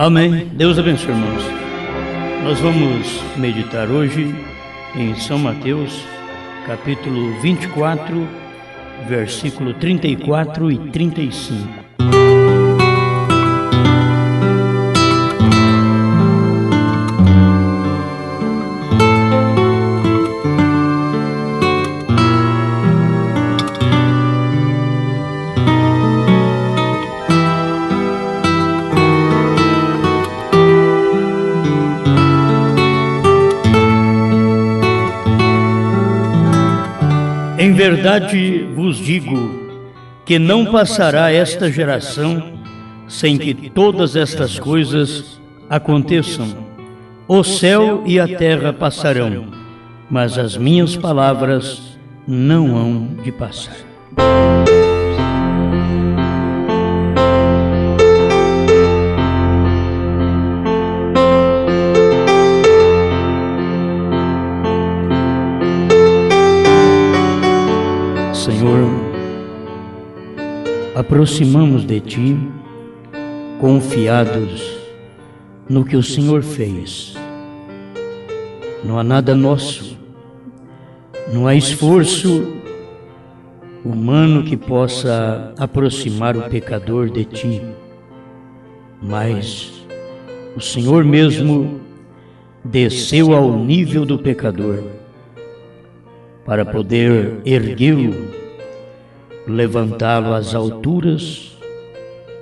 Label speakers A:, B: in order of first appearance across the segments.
A: Amém. Deus abençoe, irmãos. Nós vamos meditar hoje em São Mateus, capítulo 24, versículo 34 e 35. Em verdade vos digo que não passará esta geração sem que todas estas coisas aconteçam. O céu e a terra passarão, mas as minhas palavras não hão de passar. Senhor, aproximamos de Ti, confiados no que o Senhor fez. Não há nada nosso, não há esforço humano que possa aproximar o pecador de Ti, mas o Senhor mesmo desceu ao nível do pecador, para poder erguê-lo, levantá-lo às alturas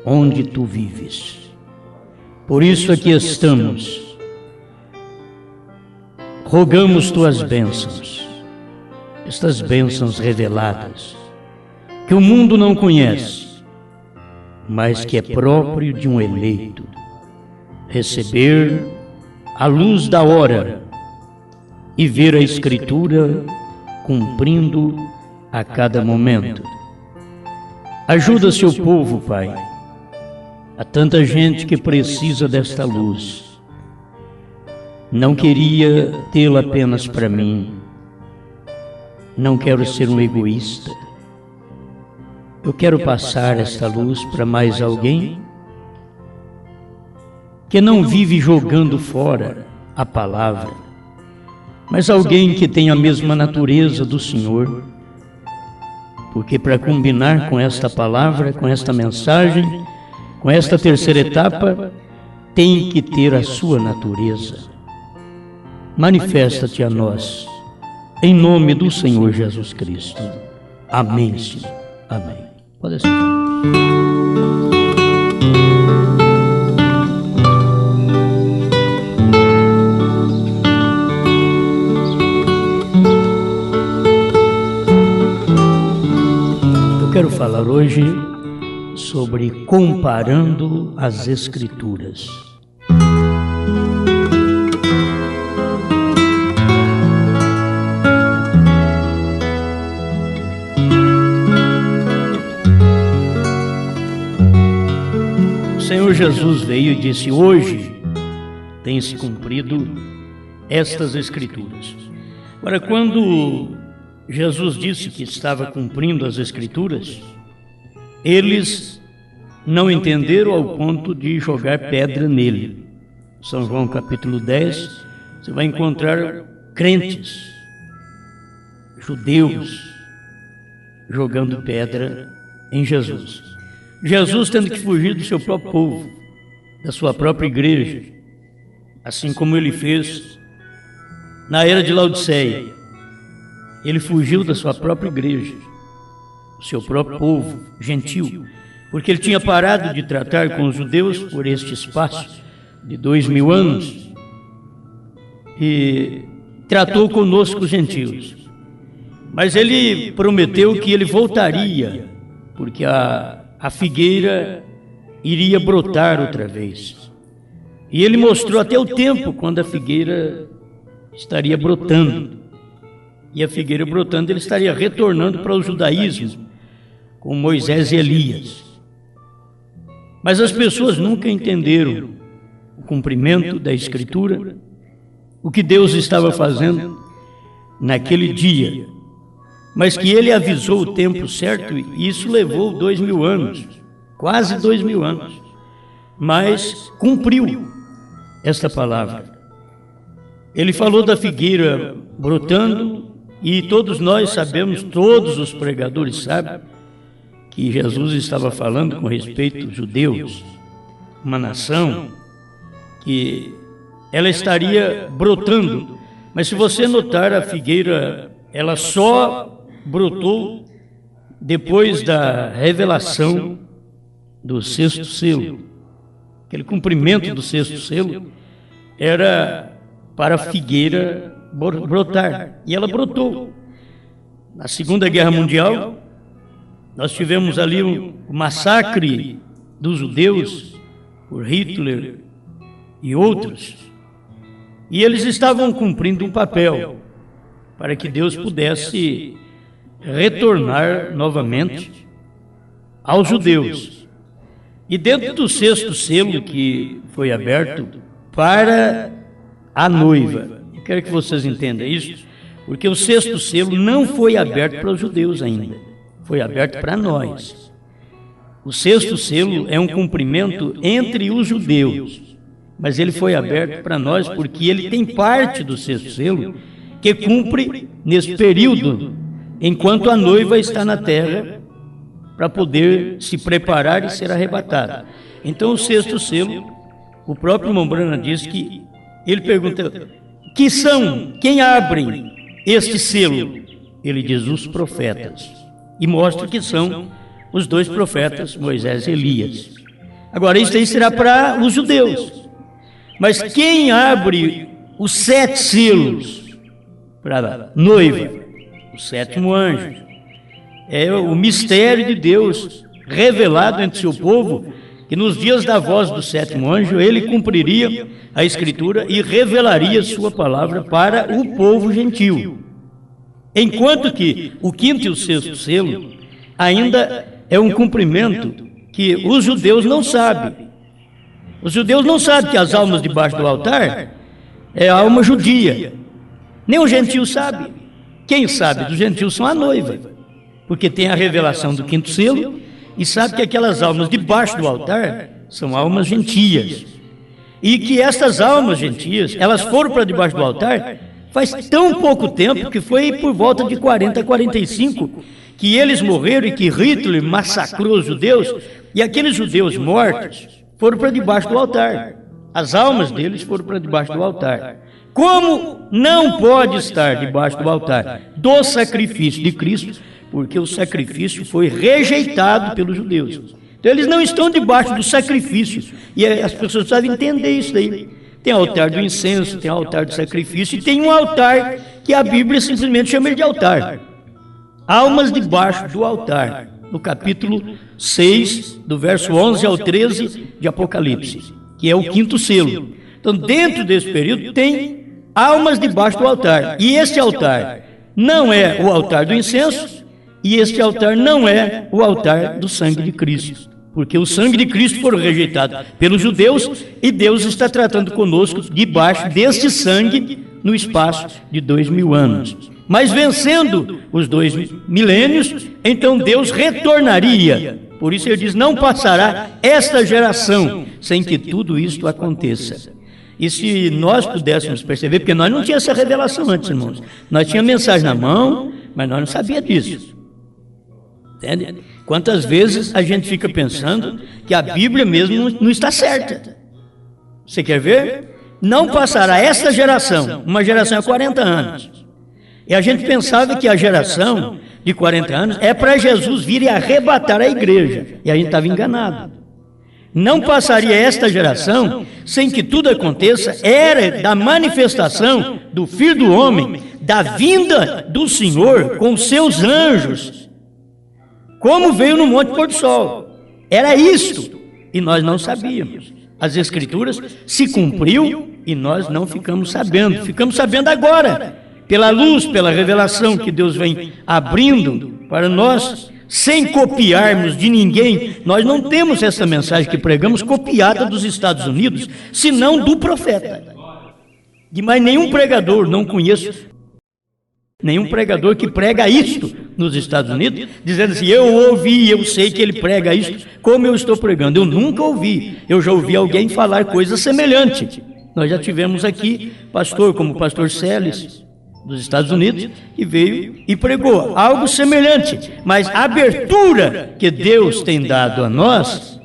A: onde Tu vives. Por isso aqui estamos. Rogamos Tuas bênçãos, estas bênçãos reveladas, que o mundo não conhece, mas que é próprio de um eleito, receber a luz da hora e ver a Escritura cumprindo a cada momento. Ajuda seu povo, Pai. Há tanta gente que precisa desta luz. Não queria tê-la apenas para mim. Não quero ser um egoísta. Eu quero passar esta luz para mais alguém que não vive jogando fora a palavra, mas alguém que tem a mesma natureza do Senhor, porque para combinar com esta palavra, com esta mensagem, com esta terceira etapa, tem que ter a sua natureza. Manifesta-te a nós, em nome do Senhor Jesus Cristo. Amém, Senhor. Amém. Pode ser. Eu quero falar hoje sobre comparando as Escrituras. O Senhor Jesus veio e disse: hoje tem se cumprido estas Escrituras. Agora, quando Jesus disse que estava cumprindo as Escrituras, eles não entenderam ao ponto de jogar pedra nele. São João capítulo 10, você vai encontrar crentes, judeus, jogando pedra em Jesus. Jesus tendo que fugir do seu próprio povo, da sua própria igreja, assim como ele fez na era de Laodiceia. Ele fugiu da sua própria igreja, do seu próprio povo gentil, porque ele tinha parado de tratar com os judeus por este espaço de 2000 anos e tratou conosco os gentios. Mas ele prometeu que ele voltaria, porque a figueira iria brotar outra vez. E ele mostrou até o tempo quando a figueira estaria brotando. E a figueira brotando, ele estaria retornando para o judaísmo, com Moisés e Elias. Mas as pessoas nunca entenderam o cumprimento da Escritura, o que Deus estava fazendo naquele dia, mas que ele avisou o tempo certo, e isso levou 2000 anos, quase 2000 anos. mas cumpriu esta palavra. Ele falou da figueira brotando, e todos nós sabemos, todos os pregadores sabem, que Jesus estava falando com respeito aos judeus, uma nação que ela estaria brotando. Mas se você notar, a figueira, ela só brotou depois da revelação do sexto selo. Aquele cumprimento do sexto selo era para a figueira brotar, e ela brotou. Na Segunda Guerra Mundial, nós tivemos ali o massacre dos judeus por Hitler e outros, e eles estavam cumprindo um papel para que Deus pudesse retornar novamente aos judeus. E dentro do sexto selo que foi aberto para a noiva, eu quero que vocês entendam isso, porque o sexto selo não foi aberto para os judeus ainda, foi aberto para nós. O sexto selo é um cumprimento entre os judeus, mas ele foi aberto para nós porque ele tem parte do sexto selo que cumpre nesse período, enquanto a noiva está na terra, para poder se preparar e ser arrebatada. Então, o sexto selo, o próprio Mombrana diz que ele pergunta: quem abrem este selo? Ele diz: os profetas, e mostra que são os dois profetas, Moisés e Elias. Agora, isso aí será para os judeus, mas quem abre os 7 selos para a noiva? O sétimo anjo. É o mistério de Deus revelado entre seu povo, que nos dias da voz do sétimo anjo, ele cumpriria a Escritura e revelaria sua palavra para o povo gentil. Enquanto que o quinto e o sexto selo ainda é um cumprimento que os judeus não sabem. Os judeus não sabem que as almas debaixo do altar é a alma judia. Nem o gentil sabe. Quem sabe dos gentios são a noiva, porque tem a revelação do quinto selo e sabe que aquelas almas debaixo do altar são almas gentias. E que estas almas gentias, elas foram para debaixo do altar faz tão pouco tempo, que foi por volta de 40 a 45, que eles morreram e que Hitler massacrou os judeus, e aqueles judeus mortos foram para debaixo do altar. As almas deles foram para debaixo do altar. Como não pode estar debaixo do altar do sacrifício de Cristo? Porque o sacrifício foi rejeitado pelos judeus. Então eles não estão debaixo do sacrifício. E as pessoas precisam entender isso daí. Tem altar do incenso, tem altar do sacrifício, e tem um altar que a Bíblia simplesmente chama de altar. Almas debaixo do altar. No capítulo 6, do verso 11 ao 13 de Apocalipse, que é o quinto selo. Então, dentro desse período, tem almas debaixo do altar. E este altar não é o altar do incenso, e este altar não é o altar do sangue de Cristo. Porque o sangue de Cristo foi rejeitado pelos judeus, e Deus está tratando conosco debaixo deste sangue no espaço de 2000 anos. Mas vencendo os 2 milênios, então Deus retornaria. Por isso ele diz: não passará esta geração sem que tudo isto aconteça. E se nós pudéssemos perceber, porque nós não tínhamos essa revelação antes, irmãos. Nós tínhamos mensagem na mão, mas nós não sabíamos disso. Entende? Quantas vezes a gente fica pensando que a Bíblia mesmo não está certa. Você quer ver? Não passará esta geração, uma geração há 40 anos. E a gente pensava que a geração de 40 anos é para Jesus vir e arrebatar a igreja. E a gente estava enganado. Não passaria esta geração sem que tudo aconteça, era da manifestação do Filho do Homem, da vinda do Senhor com seus anjos, como veio no Monte Pôr do Sol. Era isto, e nós não sabíamos. As Escrituras se cumpriu e nós não ficamos sabendo. Ficamos sabendo agora, pela luz, pela revelação que Deus vem abrindo para nós, sem copiarmos de ninguém. Nós não temos essa mensagem que pregamos copiada dos Estados Unidos, senão do profeta. De mais nenhum pregador, não conheço nenhum pregador que prega isto nos Estados Unidos, dizendo assim: eu ouvi, eu sei que ele prega isso, como eu estou pregando. Eu nunca ouvi, eu já ouvi alguém falar coisa semelhante. Nós já tivemos aqui pastor, como o pastor Celes, dos Estados Unidos, que veio e pregou algo semelhante. Mas a abertura que Deus tem dado a nós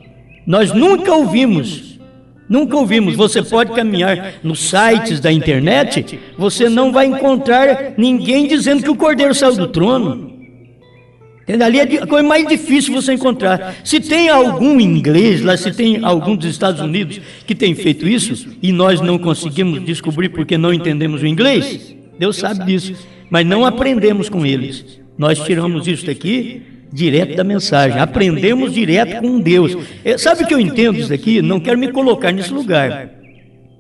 A: nunca ouvimos. Nunca ouvimos. Você pode caminhar nos sites da internet, você não vai encontrar ninguém dizendo que o Cordeiro saiu do trono. Ali é a coisa mais difícil você encontrar. Se tem algum inglês lá, se tem algum dos Estados Unidos que tem feito isso, e nós não conseguimos descobrir porque não entendemos o inglês, Deus sabe disso, mas não aprendemos com eles. Nós tiramos isso daqui direto da mensagem, aprendemos direto com Deus. Sabe o que eu entendo isso aqui? Não quero me colocar nesse lugar,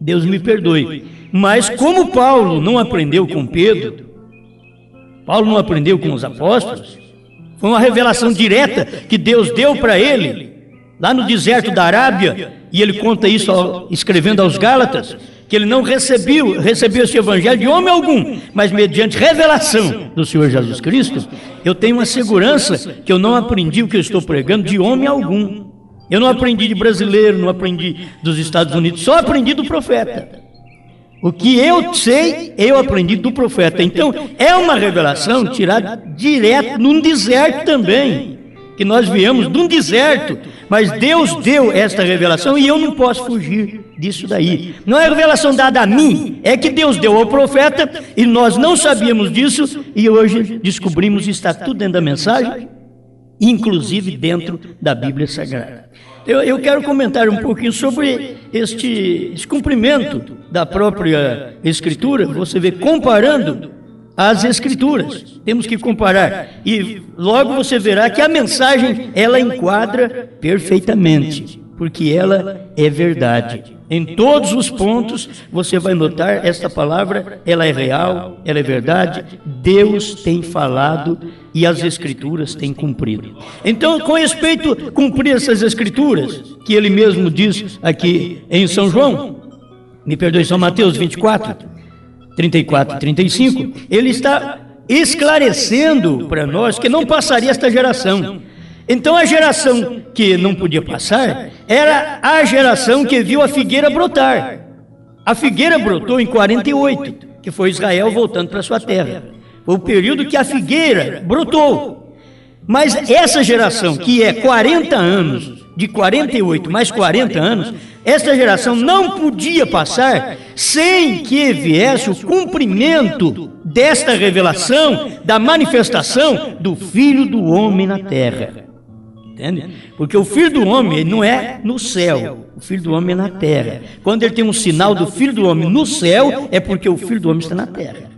A: Deus me perdoe, mas como Paulo não aprendeu com Pedro, Paulo não aprendeu com os apóstolos, foi uma revelação direta que Deus deu para ele, lá no deserto da Arábia, e ele conta isso escrevendo aos Gálatas, que ele não recebeu esse evangelho de homem algum, mas mediante revelação do Senhor Jesus Cristo. Eu tenho uma segurança que eu não aprendi o que eu estou pregando de homem algum. Eu não aprendi de brasileiro, não aprendi dos Estados Unidos, só aprendi do profeta. O que eu sei, eu aprendi do profeta. Então, é uma revelação tirada direto num deserto também, que nós viemos de um deserto, mas Deus deu esta revelação e eu não posso fugir disso daí. Não é revelação dada a mim, é que Deus deu ao profeta e nós não sabíamos disso e hoje descobrimos, está tudo dentro da mensagem, inclusive dentro da Bíblia Sagrada. Eu quero comentar um pouquinho sobre este cumprimento da própria Escritura. Você vê, comparando as Escrituras, temos que comparar, e logo você verá que a mensagem, ela enquadra perfeitamente, porque ela é verdade. Em todos os pontos você vai notar esta palavra, ela é real, ela é verdade, Deus tem falado e as Escrituras têm cumprido. Então, com respeito a cumprir essas Escrituras, que ele mesmo diz aqui em São João, me perdoe, São Mateus 24, 34 e 35, ele está esclarecendo para nós que não passaria esta geração. Então a geração que não podia passar era a geração que viu a figueira brotar. A figueira brotou em 48, que foi Israel voltando para sua terra. Foi o período que a figueira brotou. Mas essa geração, que é 40 anos, de 48 mais 40 anos, essa geração não podia passar sem que viesse o cumprimento desta revelação, da manifestação do Filho do Homem na terra. Entende? Porque o Filho do Homem ele não é no céu, o Filho do Homem é na terra. Quando ele tem um sinal do Filho do Homem no céu, é porque o Filho do Homem está na terra.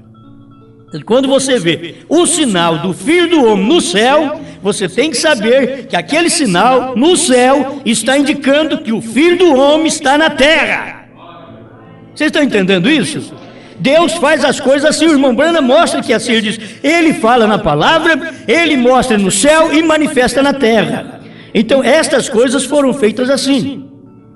A: Quando você vê o sinal do Filho do Homem no céu, você tem que saber que aquele sinal no céu está indicando que o Filho do Homem está na terra. Vocês estão entendendo isso? Deus faz as coisas assim, o irmão Branham mostra que assim, ele diz, ele fala na palavra, ele mostra no céu e manifesta na terra. Então estas coisas foram feitas assim.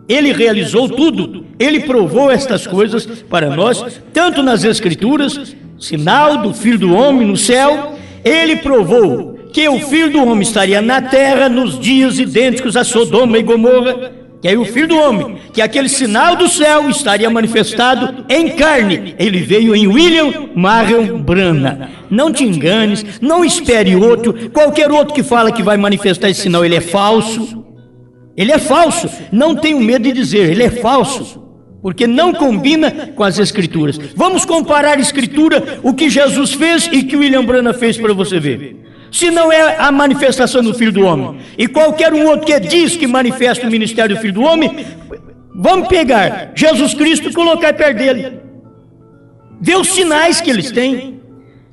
A: Ele realizou tudo, ele provou estas coisas para nós, tanto nas Escrituras, sinal do Filho do Homem no céu, ele provou que o Filho do Homem estaria na terra nos dias idênticos a Sodoma e Gomorra, que aí o Filho do Homem, que aquele sinal do céu estaria manifestado em carne. Ele veio em William Marion Branham. Não te enganes, não espere outro, qualquer outro que fala que vai manifestar esse sinal, ele é falso. Ele é falso, não tenho medo de dizer, ele é falso, porque não combina com as Escrituras. Vamos comparar a Escritura, o que Jesus fez e que William Branham fez para você ver. Se não é a manifestação do Filho do Homem, e qualquer um outro que diz que manifesta o ministério do Filho do Homem, vamos pegar Jesus Cristo e colocar perto dele. Vê os sinais que eles têm.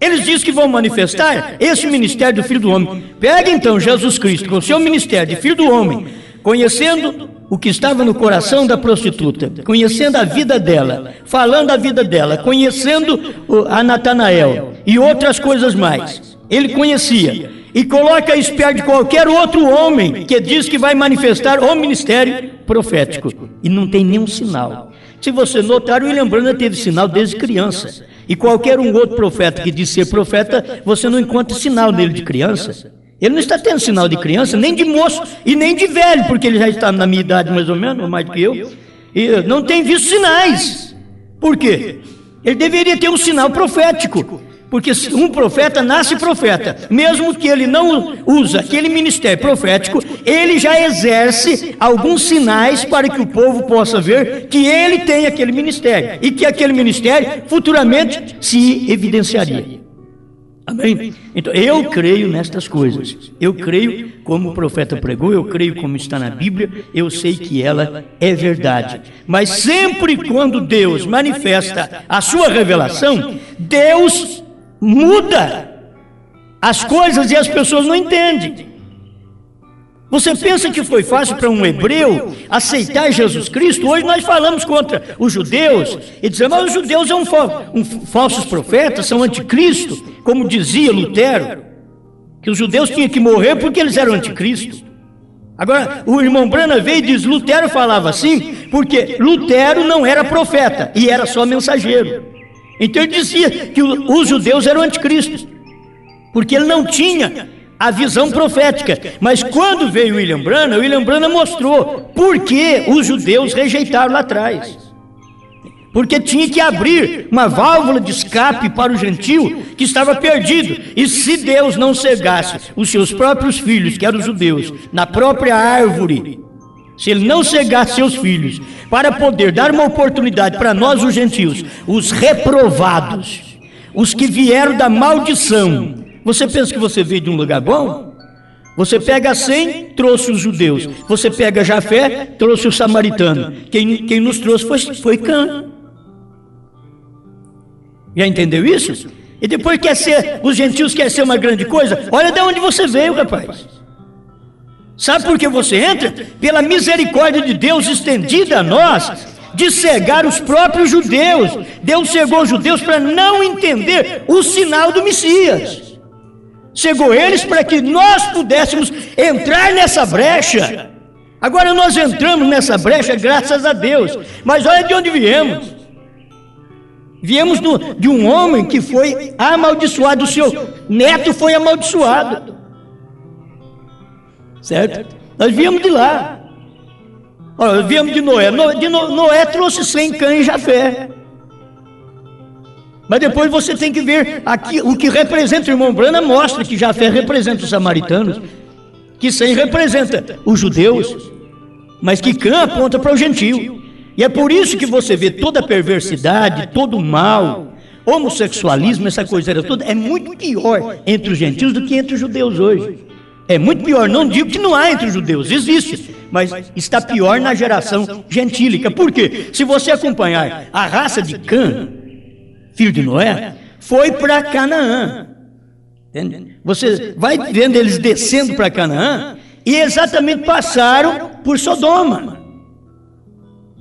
A: Eles dizem que vão manifestar esse ministério do Filho do Homem. Pega então Jesus Cristo com o seu ministério de Filho do Homem, conhecendo o que estava no coração da prostituta, conhecendo a vida dela, falando a vida dela, conhecendo a Natanael e outras coisas mais. Ele conhecia e coloca isso perto de qualquer outro homem que diz que vai manifestar o ministério profético e não tem nenhum sinal. Se você notar, o William Branham teve sinal desde criança. E qualquer um outro profeta que diz ser profeta, você não encontra sinal nele de criança. Ele não está tendo sinal de criança, nem de moço e nem de velho, porque ele já está na minha idade mais ou menos, ou mais do que eu, e não tem visto sinais. Por quê? Ele deveria ter um sinal profético, porque um profeta nasce profeta, mesmo que ele não use aquele ministério profético, ele já exerce alguns sinais para que o povo possa ver que ele tem aquele ministério, e que aquele ministério futuramente se evidenciaria. Amém? Então, eu creio nestas coisas. Eu creio como o profeta pregou, eu creio como está na Bíblia, eu sei que ela é verdade. Mas sempre quando Deus manifesta a sua revelação, Deus muda as coisas e as pessoas não entendem. Você pensa que foi fácil para um hebreu aceitar Jesus Cristo? Hoje nós falamos contra os judeus e dizemos, mas os judeus são falsos profetas, são anticristo, como dizia Lutero, que os judeus tinham que morrer porque eles eram anticristo. Agora, o irmão Branham veio e diz, Lutero falava assim, porque Lutero não era profeta e era só mensageiro. Então ele dizia que os judeus eram anticristos, porque ele não tinha a visão profética. Mas quando veio William Branham mostrou por que os judeus rejeitaram lá atrás. Porque tinha que abrir uma válvula de escape para o gentio que estava perdido. E se Deus não cegasse os seus próprios filhos, que eram os judeus, na própria árvore, se ele não cegasse seus filhos, para poder dar uma oportunidade para nós, os gentios, os reprovados, os que vieram da maldição. Você pensa que você veio de um lugar bom? Você pega Sem, trouxe os judeus. Você pega Jafé, trouxe o samaritano. Quem nos trouxe foi Cã. Já entendeu isso? E depois os gentios querem ser uma grande coisa? Olha de onde você veio, rapaz. Sabe por que você entra? Pela misericórdia de Deus estendida a nós, de cegar os próprios judeus. Deus cegou os judeus para não entender o sinal do Messias. Cegou eles para que nós pudéssemos entrar nessa brecha. Agora nós entramos nessa brecha, graças a Deus. Mas olha de onde viemos. Viemos de um homem que foi amaldiçoado, o seu neto foi amaldiçoado. Certo? Nós viemos de lá. Nós viemos de Noé. Noé trouxe Sem, Cã e Jafé. Mas depois você tem que ver aqui o que representa. O irmão Branham mostra que Jafé representa os samaritanos, que Sem representa os judeus, mas que Cã aponta para o gentio. E é por isso que você vê toda a perversidade, todo o mal, homossexualismo, essa coisa toda, é muito pior entre os gentios do que entre os judeus hoje. É muito pior, não digo que não há entre os judeus, existe, mas está pior na geração gentílica. Por quê? Se você acompanhar a raça de Cã, filho de Noé, foi para Canaã. Entende? Você vai vendo eles descendo para Canaã e exatamente passaram por Sodoma.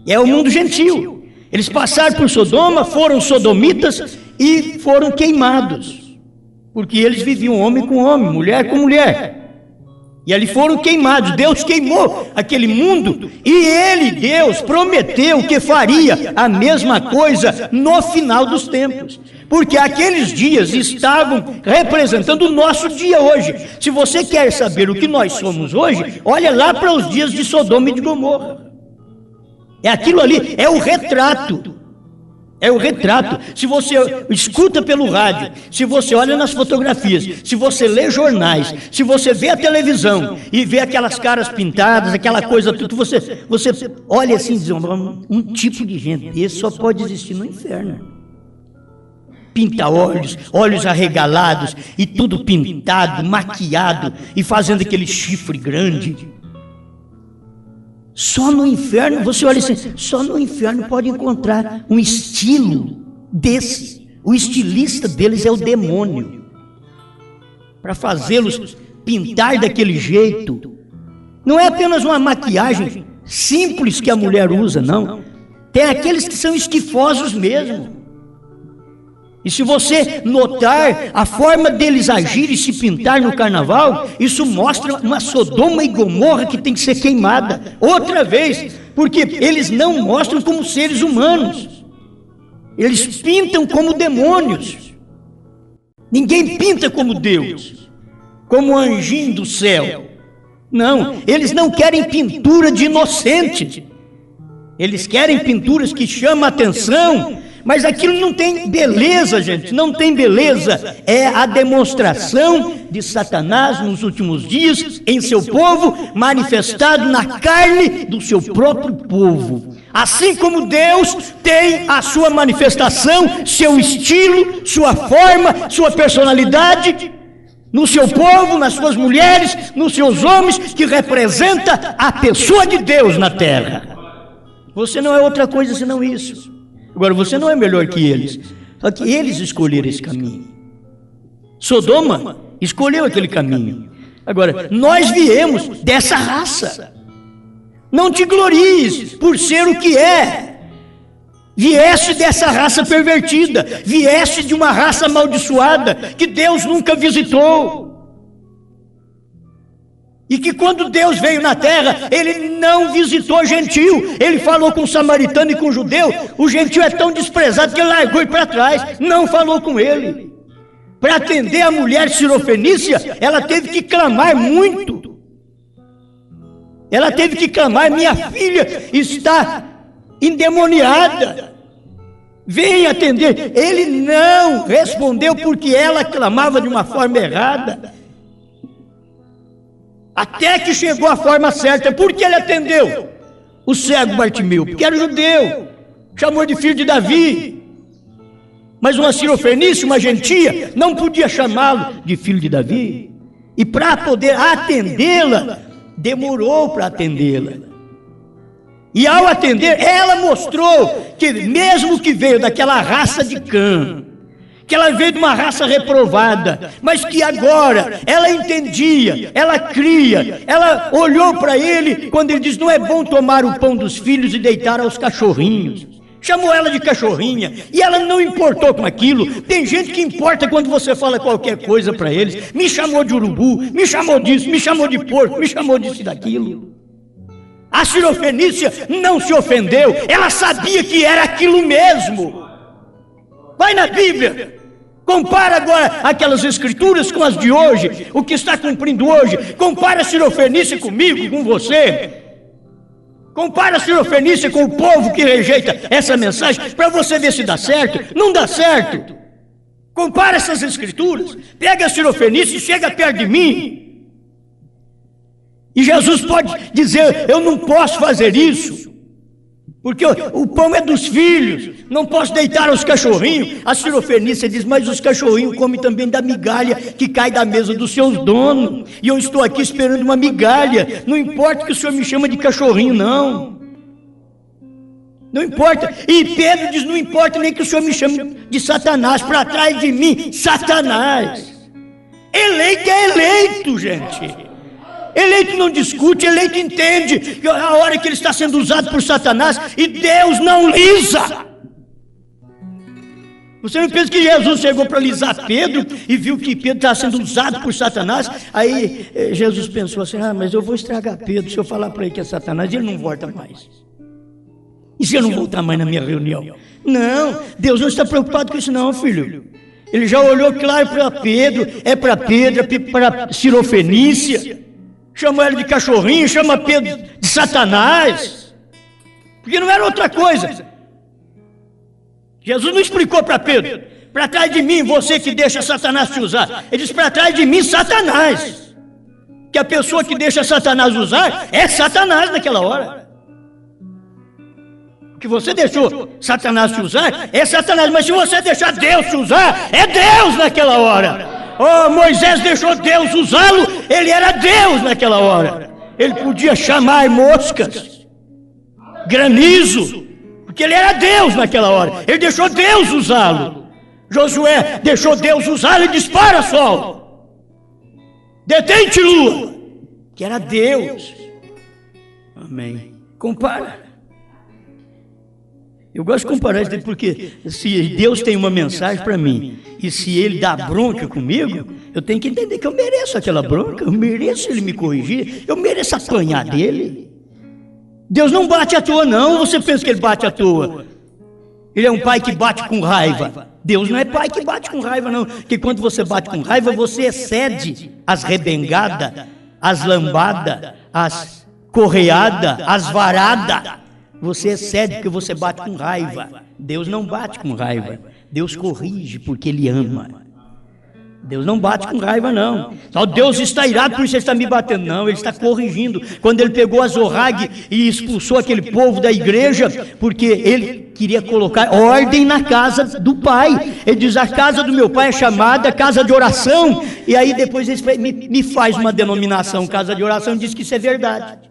A: É o mundo gentil. Eles passaram por Sodoma, foram sodomitas e foram queimados. Porque eles viviam homem com homem, mulher com mulher. E ali foram queimados. Deus queimou aquele mundo e Deus, prometeu que faria a mesma coisa no final dos tempos. Porque aqueles dias estavam representando o nosso dia hoje. Se você quer saber o que nós somos hoje, olha lá para os dias de Sodoma e de Gomorra. É aquilo ali, é o retrato. É o retrato. Se você escuta pelo rádio, se você olha nas fotografias, se você lê jornais, se você vê a televisão e vê aquelas caras pintadas, aquela coisa tudo, você olha assim e diz, um tipo de gente desse só pode existir no inferno. Pinta olhos arregalados e tudo pintado, maquiado e fazendo aquele chifre grande. Só no inferno, você olha assim, só no inferno pode encontrar um estilo desse. O estilista deles é o demônio. Para fazê-los pintar daquele jeito. Não é apenas uma maquiagem simples que a mulher usa, não. Tem aqueles que são esquifosos mesmo. E se você notar a forma deles agir e se pintar no carnaval, isso mostra uma Sodoma e Gomorra que tem que ser queimada outra vez, porque eles não mostram como seres humanos. Eles pintam como demônios. Ninguém pinta como Deus, como anjinho do céu. Não, eles não querem pintura de inocente. Eles querem pinturas que chamam a atenção, mas aquilo não tem beleza, gente, não tem beleza. É a demonstração de Satanás nos últimos dias em seu povo, manifestado na carne do seu próprio povo. Assim como Deus tem a sua manifestação, seu estilo, sua forma, sua personalidade, no seu povo, nas suas mulheres, nos seus homens, que representa a pessoa de Deus na terra. Você não é outra coisa senão isso. Agora, você não é melhor que eles. Só que eles escolheram esse caminho. Sodoma escolheu aquele caminho. Agora, nós viemos dessa raça. Não te glories por ser o que é. Vieste dessa raça pervertida. Vieste de uma raça amaldiçoada que Deus nunca visitou. E que quando Deus veio na terra, Ele não visitou gentil. Ele falou com o samaritano e com o judeu. O gentil é tão desprezado que ele largou ele para trás. Não falou com ele. Para atender a mulher sirofenícia, ela teve que clamar muito. Ela teve que clamar: minha filha está endemoniada. Vem atender. Ele não respondeu porque ela clamava de uma forma errada. Até que chegou a forma certa. Por que ele atendeu o cego Bartimeu? Porque era judeu, chamou de filho de Davi. Mas uma sirofenícia, uma gentia, não podia chamá-lo de filho de Davi. E para poder atendê-la, demorou para atendê-la. E ao atender, ela mostrou que mesmo que veio daquela raça de Cã, que ela veio de uma raça reprovada, mas que agora ela entendia, ela cria, ela olhou para ele quando ele diz: não é bom tomar o pão dos filhos e deitar aos cachorrinhos. Chamou ela de cachorrinha, e ela não importou com aquilo. Tem gente que importa quando você fala qualquer coisa para eles. Me chamou de urubu, me chamou disso, me chamou de porco, me chamou disso e daquilo. A sirofenícia não se ofendeu, ela sabia que era aquilo mesmo. Vai na Bíblia, compara agora aquelas escrituras com as de hoje, o que está cumprindo hoje. Compara a sirofenícia comigo, com você. Compara a sirofenícia com o povo que rejeita essa mensagem, para você ver se dá certo. Não dá certo. Compara essas escrituras, pega a sirofenícia e chega perto de mim. E Jesus pode dizer: eu não posso fazer isso, porque o pão é dos filhos, não posso deitar aos cachorrinhos. A sirofenícia diz: mas os cachorrinhos comem também da migalha que cai da mesa dos seus donos, e eu estou aqui esperando uma migalha. Não importa que o senhor me chama de cachorrinho, não. Não importa. E Pedro diz: não importa nem que o senhor me chame de Satanás. Para trás de mim, Satanás. Eleito é eleito, gente. Eleito não discute, eleito entende a hora que ele está sendo usado por Satanás, e Deus não lisa. Você não pensa que Jesus chegou para lisar Pedro e viu que Pedro estava sendo usado por Satanás? Aí Jesus pensou assim: mas eu vou estragar Pedro se eu falar para ele que é Satanás, ele não volta mais. E se eu não voltar mais na minha reunião? Não, Deus não está preocupado com isso não, filho. Ele já olhou claro para Pedro, é para sirofenícia. Chamou ela de cachorrinho, chama Pedro de Satanás, porque não era outra coisa. Jesus não explicou para Pedro: para trás de mim, você que deixa Satanás te usar. Ele disse: para trás de mim, Satanás. Que a pessoa que deixa Satanás usar é Satanás naquela hora. Que você deixou Satanás te usar é Satanás, mas se você deixar Deus te usar, é Deus naquela hora. Oh, Moisés deixou Deus usá-lo, ele era Deus naquela hora. Ele podia chamar moscas, granizo, porque ele era Deus naquela hora. Ele deixou Deus usá-lo. Josué deixou Deus usá-lo e dispara sol, detente lua, que era Deus. Amém. Compara. Eu gosto de comparar isso, porque se Deus tem uma mensagem para mim, e se Ele dá bronca comigo, eu tenho que entender que eu mereço aquela bronca, eu mereço Ele me corrigir, eu mereço apanhar dele. Deus não bate à toa não, você pensa que Ele bate à toa. Ele é um pai que bate com raiva. Deus não é pai que bate com raiva, não. Porque quando você bate com raiva, você excede as rebengadas, as lambadas, as correadas, as varadas. Você excede porque você bate com raiva. Deus não bate com raiva. Deus corrige porque Ele ama. Deus não bate com raiva, não. Só Deus está irado, por isso Ele está me batendo. Não, Ele está corrigindo. Quando Ele pegou a Zorrague e expulsou aquele povo da igreja, porque Ele queria colocar ordem na casa do Pai. Ele diz, a casa do meu Pai é chamada casa de oração. E aí depois Ele me faz uma denominação, casa de oração, e diz que isso é verdade.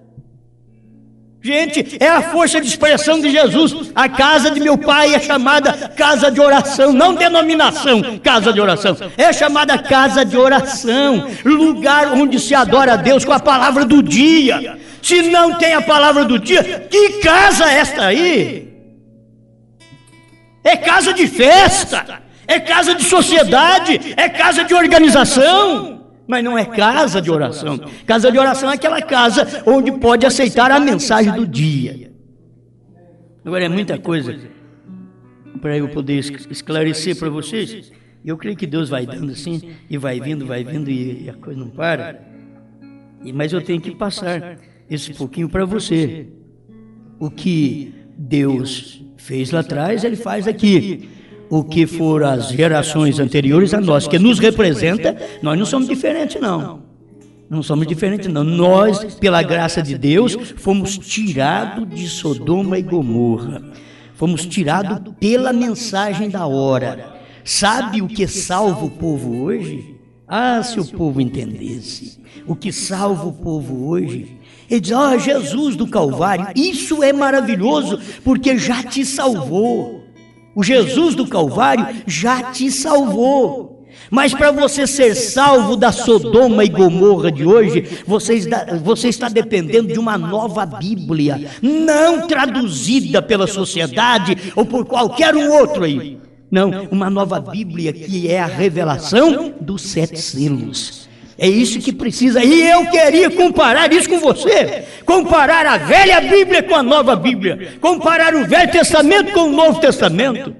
A: Gente, é a força de expressão de Jesus. A casa de meu Pai é chamada casa de oração, não denominação, casa de oração. É chamada casa de oração, lugar onde se adora a Deus com a palavra do dia. Se não tem a palavra do dia, que casa é esta aí? É casa de festa, é casa de sociedade, é casa de organização. Mas não é casa de oração. Casa de oração é aquela casa onde pode aceitar a mensagem do dia. Agora é muita coisa para eu poder esclarecer para vocês. Eu creio que Deus vai dando assim, e vai vindo e a coisa não para. Mas eu tenho que passar esse pouquinho para você. O que Deus fez lá atrás, Ele faz aqui. O que for as gerações anteriores a nós, que nos representa, nós não somos diferentes, não. Não somos diferentes, não. Nós, pela graça de Deus, fomos tirados de Sodoma e Gomorra. Fomos tirados pela mensagem da hora. Sabe o que salva o povo hoje? Ah, se o povo entendesse. O que salva o povo hoje? Ele diz, Jesus do Calvário, isso é maravilhoso, porque já te salvou. O Jesus do Calvário já te salvou. Mas para você ser salvo da Sodoma e Gomorra de hoje, você está dependendo de uma nova Bíblia, não traduzida pela sociedade ou por qualquer um outro aí. Não, uma nova Bíblia que é a revelação dos 7 selos. É isso que precisa. E eu queria comparar isso com você. Comparar a velha Bíblia com a nova Bíblia. Comparar o Velho Testamento com o Novo Testamento.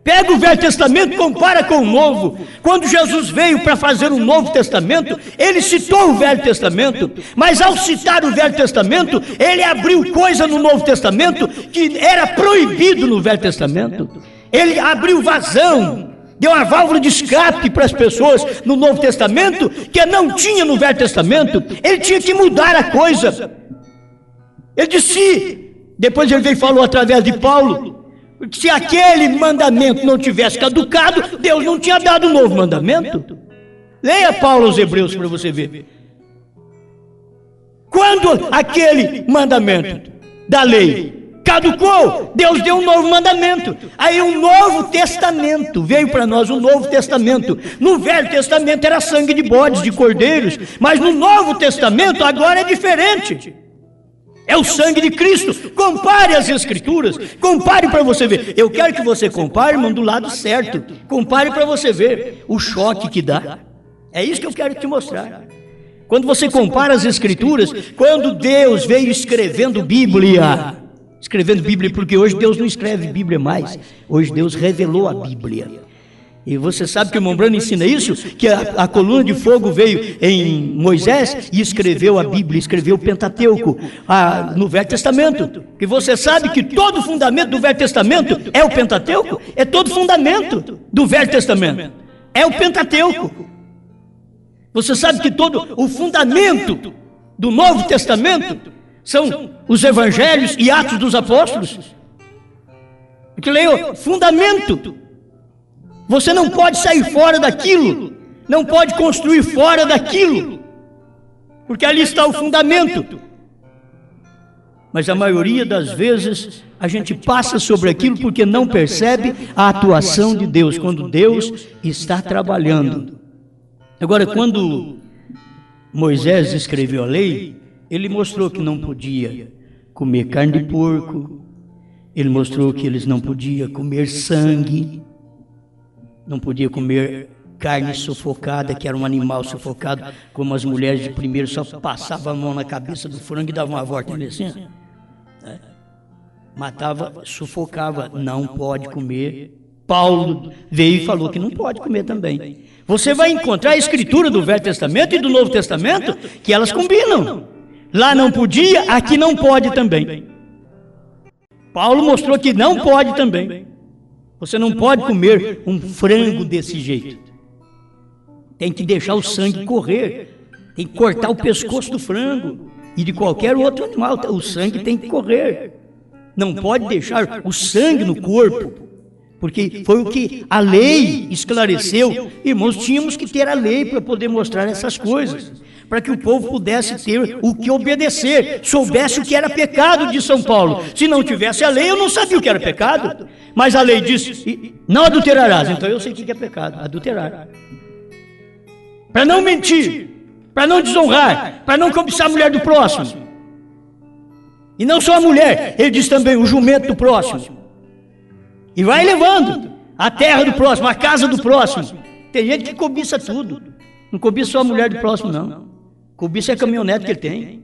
A: Pega o Velho Testamento e compara com o Novo. Quando Jesus veio para fazer o Novo Testamento, Ele citou o Velho Testamento. Mas ao citar o Velho Testamento, Ele abriu coisa no Novo Testamento que era proibido no Velho Testamento. Ele abriu vazão. Deu uma válvula de escape para as pessoas no Novo Testamento que não tinha no Velho Testamento. Ele tinha que mudar a coisa. Ele disse, depois ele veio e falou através de Paulo, que se aquele mandamento não tivesse caducado, Deus não tinha dado um novo mandamento. Leia Paulo aos Hebreus para você ver. Quando aquele mandamento da lei caducou, Deus deu um novo mandamento. Aí um novo testamento veio para nós, um novo testamento. No Velho Testamento era sangue de bodes, de cordeiros, mas no Novo Testamento agora é diferente. É o sangue de Cristo. Compare as Escrituras, compare para você ver. Eu quero que você compare, irmão, do lado certo. Compare para você ver o choque que dá. É isso que eu quero te mostrar. Quando você compara as Escrituras, quando Deus veio escrevendo Bíblia, porque hoje Deus não escreve Bíblia mais, hoje Deus revelou a Bíblia. E você sabe que o irmão Branham ensina isso, que a coluna de fogo veio em Moisés e escreveu a Bíblia, escreveu o Pentateuco no Velho Testamento. E você sabe que todo o fundamento do Velho Testamento é o Pentateuco? É todo o fundamento do Velho Testamento. É o Pentateuco. Você sabe que todo o fundamento do Novo Testamento são os Evangelhos e Atos dos Apóstolos. Porque leia o fundamento. Você não pode sair fora daquilo, não pode construir fora daquilo, porque ali está o fundamento. Mas a maioria das vezes a gente passa sobre aquilo porque não percebe a atuação de Deus, quando Deus está trabalhando. Agora, quando Moisés escreveu a lei, ele mostrou que não podia comer carne de porco, ele mostrou que eles não podiam comer sangue, não podia comer carne sufocada, que era um animal sufocado, como as mulheres de primeiro só passavam a mão na cabeça do frango e davam uma volta nele assim. matava, sufocava, não pode comer. Paulo veio e falou que não pode comer também. Você vai encontrar a escritura do Velho Testamento e do Novo Testamento que elas combinam. Lá não podia, aqui não pode também. Paulo mostrou que não pode também. Você não pode comer um frango desse jeito. Tem que deixar o sangue correr. Tem que cortar o pescoço do frango e de qualquer outro animal. O sangue tem que correr. Não pode deixar o sangue no corpo. Porque foi o que a lei esclareceu. Irmãos, tínhamos que ter a lei para poder mostrar essas coisas. Para que o povo pudesse ter o que obedecer, soubesse o que era pecado de São Paulo. Se não tivesse a lei, eu não sabia o que era pecado. Mas a lei disse, não adulterarás. Então eu sei o que é pecado, adulterar. Para não mentir, para não desonrar, para não cobiçar a mulher do próximo. E não só a mulher, ele diz também o jumento do próximo. E vai levando a terra do próximo, a casa do próximo. Tem gente que cobiça tudo. Não cobiça só a mulher do próximo, não. Cobiça a caminhonete que ele tem.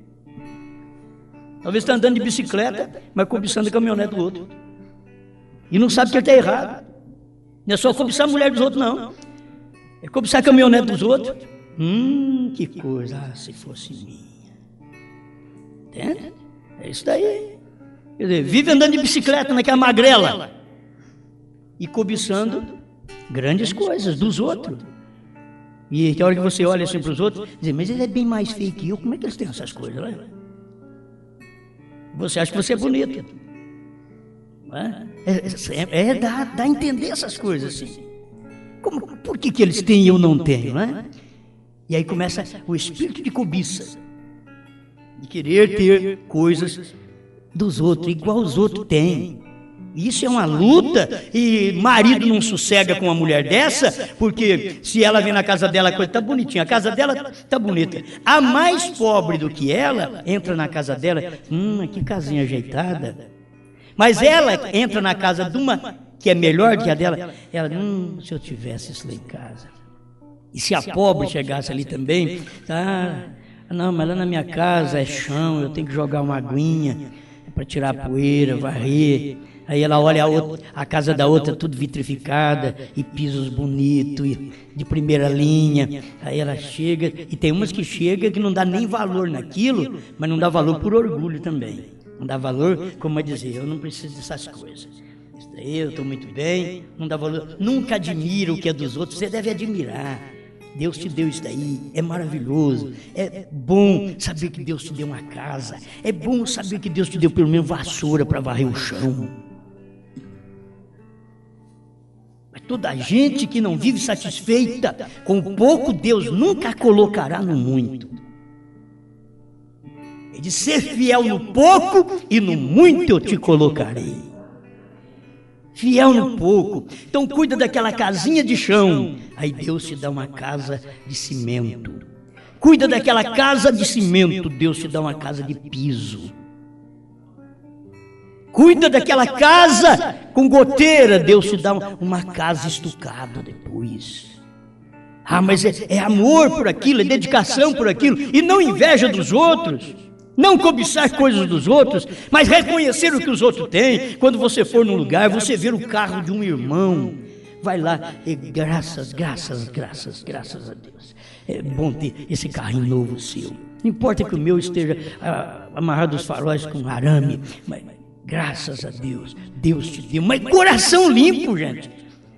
A: Talvez está andando de bicicleta, mas cobiçando a caminhonete do outro. E não sabe que ele está errado. Não é só cobiçar a mulher dos outros, não. É cobiçar a caminhonete dos outros. Que coisa. Ah, se fosse minha. Entende? É isso daí. Quer dizer, vive andando de bicicleta naquela magrela. E cobiçando grandes coisas dos outros. E tem hora que você olha assim para os outros, diz, mas ele é bem mais feio que eu, como é que eles têm essas coisas? Né? Você acha que você é bonito. Dá a entender essas coisas assim. Por que eles têm e eu não tenho? Né? E aí começa o espírito de cobiça. De querer ter coisas dos outros, igual os outros têm. Isso é uma luta, e marido não sossega com uma mulher dessa, porque se ela vem na casa dela, a coisa está bonitinha, a casa dela está bonita. A mais pobre do que ela, entra na casa dela, que casinha ajeitada. Mas ela entra na casa de uma que é melhor que a dela, ela, se eu tivesse isso lá em casa. E se a pobre chegasse ali também, não, mas lá na minha casa é chão, eu tenho que jogar uma aguinha para tirar a poeira, varrer. Aí ela olha a casa da outra tudo vitrificada, e pisos bonitos, e de primeira linha. Aí ela chega, e tem umas que chegam que não dá nem valor naquilo, mas não dá valor por orgulho também. Não dá valor, como a dizer, eu não preciso dessas coisas. Isso daí eu estou muito bem, não dá valor. Nunca admira o que é dos outros, você deve admirar. Deus te deu isso daí, é maravilhoso, é bom saber que Deus te deu uma casa, é bom saber que Deus te deu pelo menos vassoura para varrer o chão. Mas toda gente que não vive satisfeita com o pouco, Deus nunca a colocará no muito. É de ser fiel no pouco e no muito eu te colocarei. Fiel no pouco. Então cuida daquela casinha de chão. Aí Deus te dá uma casa de cimento. Cuida daquela casa de cimento. Deus te dá uma casa de piso. Cuida daquela casa com goteira. Deus te dá uma casa estucada depois. Mas é amor por aquilo, é dedicação por aquilo. E não inveja dos outros. Não cobiçar coisas dos outros, mas reconhecer o que os outros têm. Quando você for num lugar, você ver o carro de um irmão, vai lá e graças a Deus. É bom ter esse carrinho novo seu. Não importa que o meu esteja amarrado aos faróis com arame, mas graças a Deus, Deus te deu. Mas coração limpo, gente.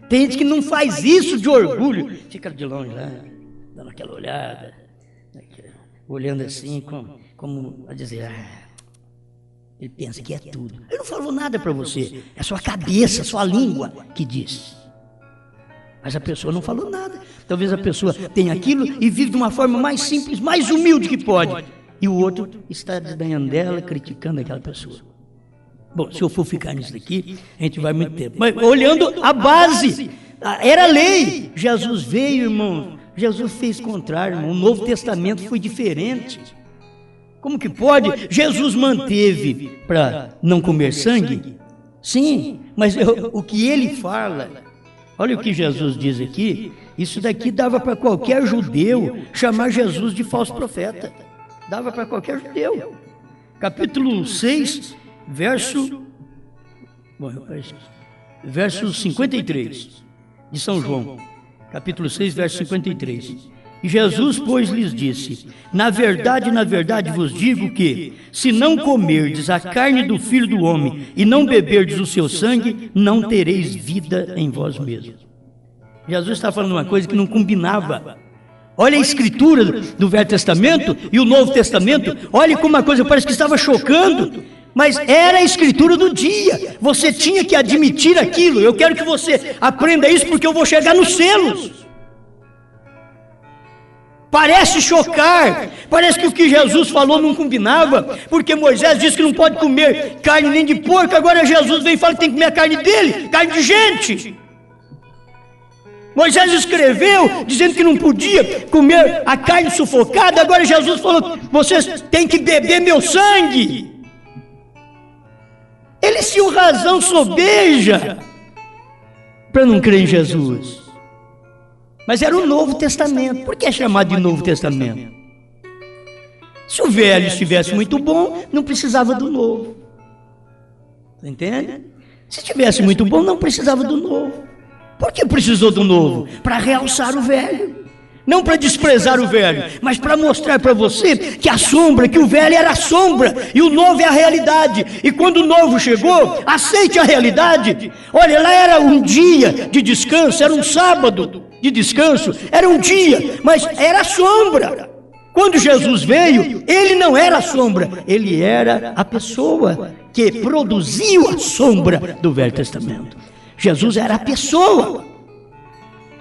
A: Tem gente que não faz isso de orgulho. Fica de longe lá, dando aquela olhada, olhando assim como a dizer, ele pensa que é tudo. Ele não falou nada para você, é sua cabeça, sua língua que diz. Mas a pessoa não falou nada. Talvez a pessoa tenha aquilo e vive de uma forma mais simples, mais humilde que pode. E o outro está desdenhando dela, criticando aquela pessoa. Bom, se eu for ficar nisso daqui, a gente vai muito tempo. Mas olhando a base, era lei. Jesus veio, irmão. Jesus fez o contrário, irmão. O Novo Testamento foi diferente. Como que pode? Jesus manteve para não comer sangue? Sim, mas o que ele fala, olha o que Jesus diz aqui, isso daqui dava para qualquer judeu chamar Jesus de falso profeta. Dava para qualquer judeu. Capítulo 6, verso Bom, verso 53 de São João, capítulo 6, verso 53. E Jesus, pois, lhes disse: na verdade vos digo que, se não comerdes a carne do Filho do Homem e não beberdes o seu sangue, não tereis vida em vós mesmos. Jesus está falando uma coisa que não combinava. Olha a escritura do Velho Testamento e o Novo Testamento, olha como uma coisa parece que estava chocando, mas era a escritura do dia. Você tinha que admitir aquilo. Eu quero que você aprenda isso, porque eu vou chegar nos selos. Parece chocar, parece que o que Jesus falou não combinava, porque Moisés disse que não pode comer carne nem de porco, agora Jesus vem e fala que tem que comer a carne dele, carne de gente. Moisés escreveu dizendo que não podia comer a carne sufocada, agora Jesus falou: vocês têm que beber meu sangue. Eles tinham razão sobeja para não crer em Jesus. Mas era o Novo Testamento. Por que é chamado de Novo Testamento? Se o velho estivesse muito bom, não precisava do novo. Entende? Se estivesse muito bom, não precisava do novo. Por que precisou do novo? Para realçar o velho. Não para desprezar o velho, mas para mostrar para você que a sombra, que o velho era a sombra e o novo é a realidade. E quando o novo chegou, aceite a realidade. Olha, lá era um dia de descanso, era um sábado de descanso, era um dia, mas era a sombra. Quando Jesus veio, ele não era a sombra, ele era a pessoa que produziu a sombra do Velho Testamento. Jesus era a pessoa,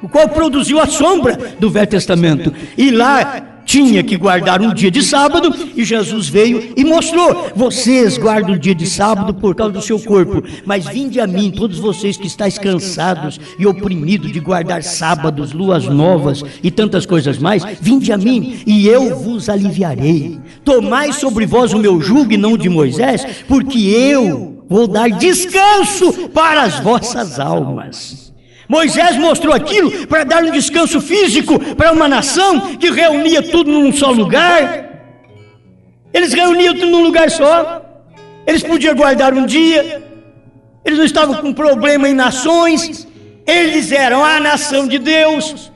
A: o qual produziu a sombra do Velho Testamento. E lá tinha que guardar um dia de sábado, e Jesus veio e mostrou: vocês guardam o dia de sábado por causa do seu corpo, mas vinde a mim, todos vocês que estáis cansados e oprimidos de guardar sábados, luas novas e tantas coisas mais, vinde a mim e eu vos aliviarei. Tomai sobre vós o meu jugo e não o de Moisés, porque eu vou dar descanso para as vossas almas. Moisés mostrou aquilo para dar um descanso físico para uma nação que reunia tudo num só lugar. Eles reuniam tudo num lugar só. Eles podiam guardar um dia. Eles não estavam com problema em nações. Eles eram a nação de Deus.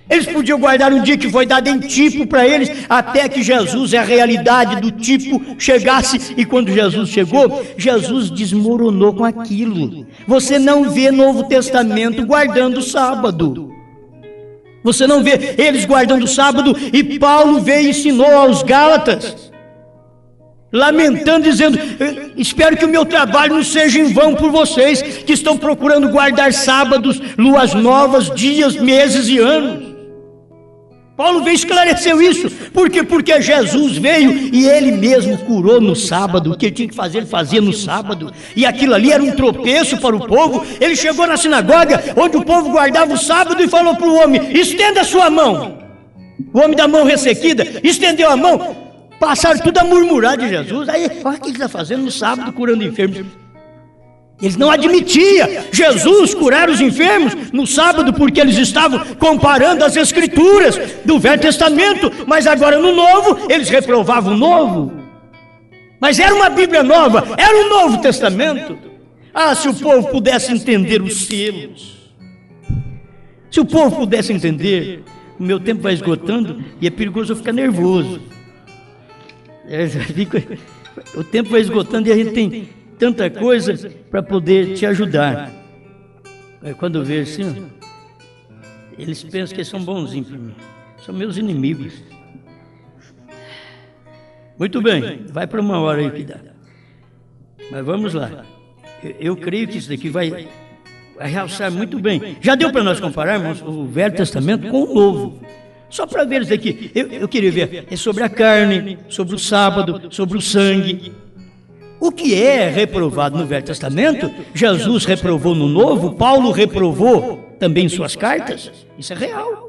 A: Eles podiam guardar um dia que foi dado em tipo para eles, até que Jesus, a realidade do tipo, chegasse. E quando Jesus chegou, Jesus desmoronou com aquilo. Você não vê Novo Testamento guardando o sábado. Você não vê eles guardando o sábado, e Paulo veio e ensinou aos Gálatas, lamentando, dizendo: espero que o meu trabalho não seja em vão por vocês, que estão procurando guardar sábados, luas novas, dias, meses e anos. Paulo veio e esclareceu isso. Por quê? Porque Jesus veio e ele mesmo curou no sábado. O que ele tinha que fazer, ele fazia no sábado. E aquilo ali era um tropeço para o povo. Ele chegou na sinagoga, onde o povo guardava o sábado, e falou para o homem: estenda a sua mão. O homem da mão ressequida estendeu a mão. Passaram tudo a murmurar de Jesus. Aí, olha o que ele está fazendo no sábado, curando enfermos. Eles não admitiam Jesus curar os enfermos no sábado, porque eles estavam comparando as escrituras do Velho Testamento, mas agora no Novo, eles reprovavam o Novo. Mas era uma Bíblia nova, era um Novo Testamento. Ah, se o povo pudesse entender os selos. Se o povo pudesse entender. O meu tempo vai esgotando e é perigoso eu ficar nervoso. O tempo vai esgotando e a gente tem tanta coisa para poder te ajudar. Quando eu vejo assim, eles pensam que são bonzinhos para mim. São meus inimigos. Muito bem, vai para uma hora aí que dá. Mas vamos lá. Eu creio que isso daqui vai realçar muito bem. Já deu para nós compararmos o Velho Testamento com o Novo. Só para ver isso daqui. Eu queria ver. É sobre a carne, sobre o sábado, sobre o sangue. O que é reprovado no Velho Testamento, Jesus reprovou no Novo, Paulo reprovou também em suas cartas. Isso é real.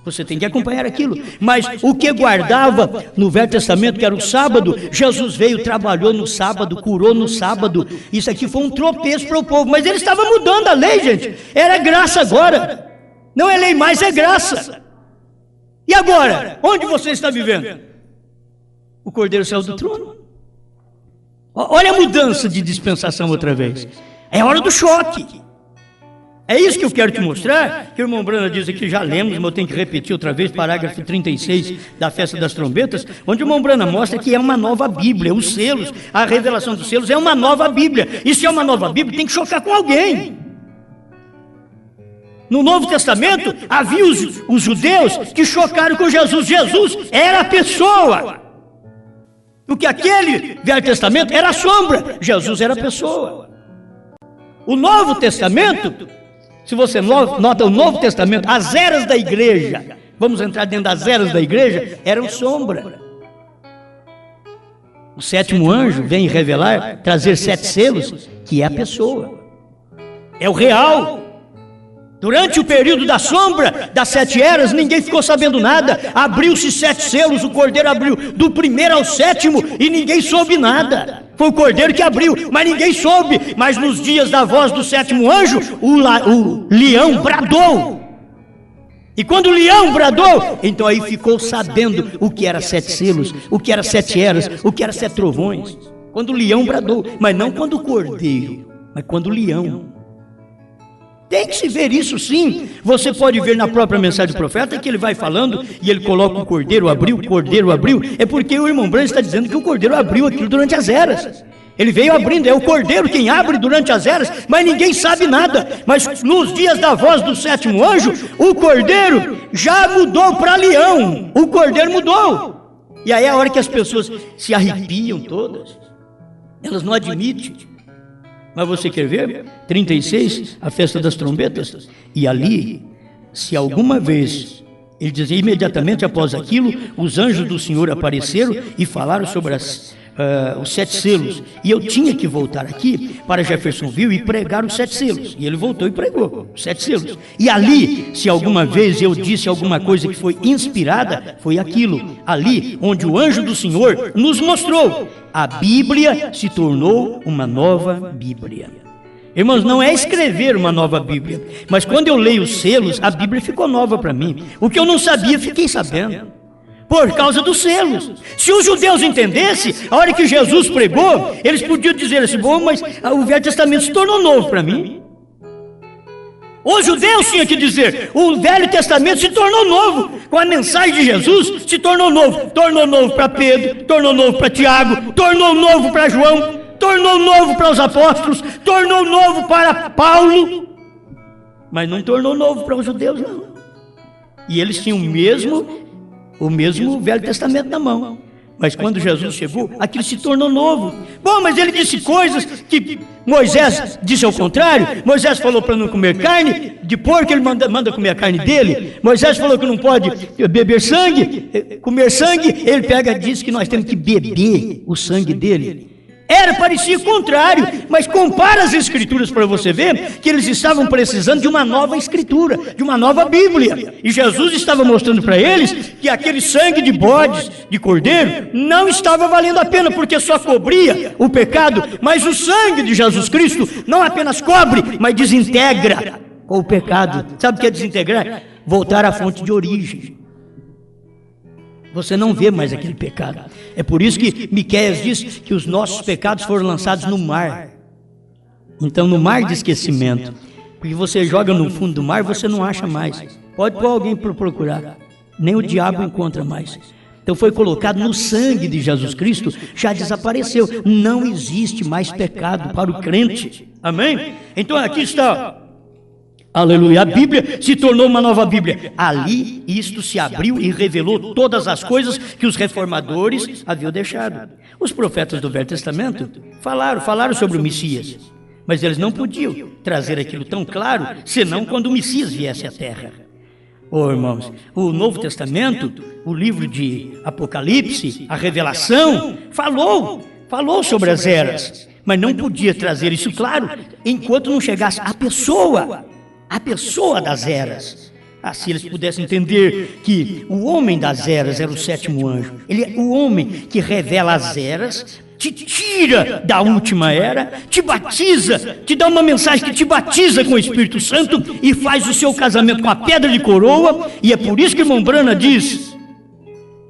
A: Você tem que acompanhar aquilo. Mas o que guardava no Velho Testamento, que era o sábado, Jesus veio, trabalhou no sábado, curou no sábado. Isso aqui foi um tropeço para o povo. Mas ele estava mudando a lei, gente. Era graça agora. Não é lei mais, é graça. E agora? Onde você está vivendo? O Cordeiro saiu do trono. Olha a mudança de dispensação outra vez. É hora do choque. É isso que eu quero te mostrar, que o irmão Brana diz aqui, já lemos, mas eu tenho que repetir outra vez, parágrafo 36 da Festa das Trombetas, onde o irmão Brana mostra que é uma nova Bíblia, os selos, a revelação dos selos é uma nova Bíblia, e se é uma nova Bíblia, tem que chocar com alguém. No Novo Testamento, havia os judeus que chocaram com Jesus. Jesus era a pessoa. O que aquele Velho Testamento era a sombra, Jesus era a pessoa. O Novo Testamento, se você nota o Novo Testamento, as eras da igreja, vamos entrar dentro das eras da igreja, eram sombra. O sétimo anjo vem revelar, trazer 7 selos, que é a pessoa. É o real. Durante o período da sombra, das 7 eras, ninguém ficou sabendo nada. Abriu-se 7 selos, o cordeiro abriu do primeiro ao 7º e ninguém soube nada. Foi o cordeiro que abriu, mas ninguém soube. Mas nos dias da voz do 7º anjo, o leão bradou. E quando o leão bradou, então aí ficou sabendo o que era 7 selos, o que era 7 eras, o que era 7 trovões. Quando o leão bradou, mas não quando o cordeiro, mas quando o leão. Tem que se ver isso sim. Você pode ver na própria mensagem do profeta que ele vai falando e ele coloca o cordeiro abriu, é porque o irmão Branham está dizendo que o cordeiro abriu aquilo durante as eras. Ele veio abrindo, é o cordeiro quem abre durante as eras, mas ninguém sabe nada. Mas nos dias da voz do 7º anjo, o cordeiro já mudou para leão. O cordeiro mudou. E aí é a hora que as pessoas se arrepiam todas. Elas não admitem. Mas você quer ver? 36, a festa das trombetas. E ali, se alguma vez, ele dizia, imediatamente após aquilo, os anjos do Senhor apareceram e falaram sobre os 7 selos. E eu tinha que voltar aqui para Jeffersonville e pregar os 7 selos. E ele voltou e pregou os 7 selos. E ali, se alguma vez eu disse alguma coisa que foi inspirada, foi aquilo. Ali, onde o anjo do Senhor nos mostrou. A Bíblia se tornou uma nova Bíblia. Irmãos, não é escrever uma nova Bíblia, mas quando eu leio os selos, a Bíblia ficou nova para mim. O que eu não sabia, fiquei sabendo. Por causa dos selos. Se os judeus entendessem, a hora que Jesus pregou, eles podiam dizer assim, bom, mas o Velho Testamento se tornou novo para mim. Os judeus tinham que dizer, o Velho Testamento se tornou novo, com a mensagem de Jesus se tornou novo para Pedro, tornou novo para Tiago, tornou novo para João, tornou novo para os apóstolos, tornou novo para Paulo, mas não tornou novo para os judeus não. E eles tinham o mesmo Velho Testamento na mão. Mas quando Jesus chegou, aquilo se tornou novo. Bom, mas ele disse coisas que Moisés disse ao contrário. Moisés falou para não comer carne de porco, ele manda comer a carne dele. Moisés falou que não pode beber sangue, comer sangue. Ele pega e diz que nós temos que beber o sangue dele. Parecia o contrário, mas compara as escrituras para você ver que eles estavam precisando de uma nova escritura, de uma nova Bíblia. E Jesus estava mostrando para eles que aquele sangue de bodes, de cordeiro, não estava valendo a pena, porque só cobria o pecado, mas o sangue de Jesus Cristo não apenas cobre, mas desintegra com o pecado. Sabe o que é desintegrar? Voltar à fonte de origem. Você não vê mais aquele pecado. É por isso que Miqueias diz que os nossos pecados foram lançados no mar. Então, no mar de esquecimento. Porque você joga no fundo do mar, você não acha mais. Pode pôr alguém para procurar. Nem o diabo encontra mais. Então foi colocado no sangue de Jesus Cristo, já desapareceu. Não existe mais pecado para o crente. Amém? Então aqui está... Aleluia, a Bíblia se tornou uma nova Bíblia. Ali, isto se abriu e revelou todas as coisas que os reformadores haviam deixado. Os profetas do Velho Testamento falaram sobre o Messias, mas eles não podiam trazer aquilo tão claro, senão quando o Messias viesse à Terra. Irmãos, o Novo Testamento, o livro de Apocalipse, a Revelação, falou sobre as eras, mas não podia trazer isso claro, enquanto não chegasse a pessoa das eras. Se eles pudessem entender que o homem das eras era o 7º anjo. Ele é o homem que revela as eras, te tira da última era, te batiza, te dá uma mensagem que te batiza com o Espírito Santo e faz o seu casamento com a pedra de coroa. E é por isso que o irmão Brana diz,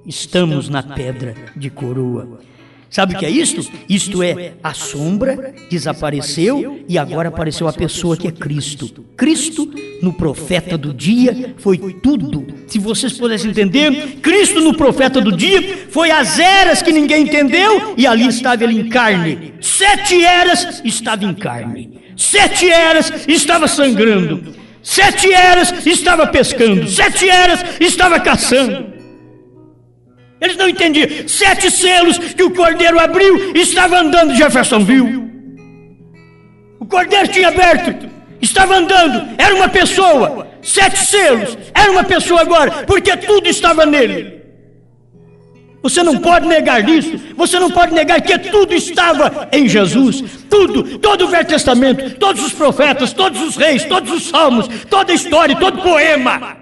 A: estamos na pedra de coroa. Sabe o que é isto? Isto é, a sombra desapareceu e agora apareceu a pessoa que é Cristo. Cristo, no profeta do dia, foi tudo. Se vocês pudessem entender, Cristo no profeta do dia foi as eras que ninguém entendeu e ali estava ele em carne. 7 eras estava em carne. 7 eras estava sangrando. 7 eras estava pescando. 7 eras estava caçando. Eles não entendiam. 7 selos que o cordeiro abriu, estava andando de Jeffersonville. O cordeiro tinha aberto, estava andando, era uma pessoa. 7 selos, era uma pessoa agora, porque tudo estava nele. Você não pode negar isso. Você não pode negar que tudo estava em Jesus. Tudo, todo o Velho Testamento, todos os profetas, todos os reis, todos os salmos, toda a história, todo poema,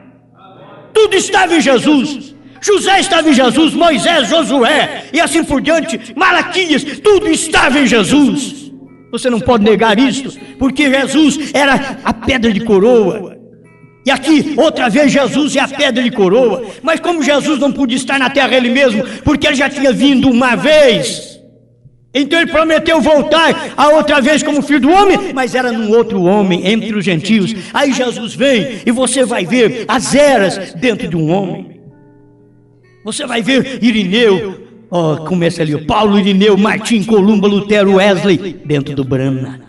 A: tudo estava em Jesus. José estava em Jesus, Moisés, Josué e assim por diante, Malaquias, tudo estava em Jesus. Você não pode negar isso, porque Jesus era a pedra de coroa. E aqui, outra vez, Jesus é a pedra de coroa. Mas como Jesus não podia estar na terra ele mesmo, porque ele já tinha vindo uma vez, então ele prometeu voltar a outra vez como filho do homem, mas era num outro homem, entre os gentios. Aí Jesus vem e você vai ver as eras dentro de um homem. Você vai ver Irineu, começa ali, Paulo, Irineu, Martim, Columba, Lutero, Wesley, dentro do Brahma.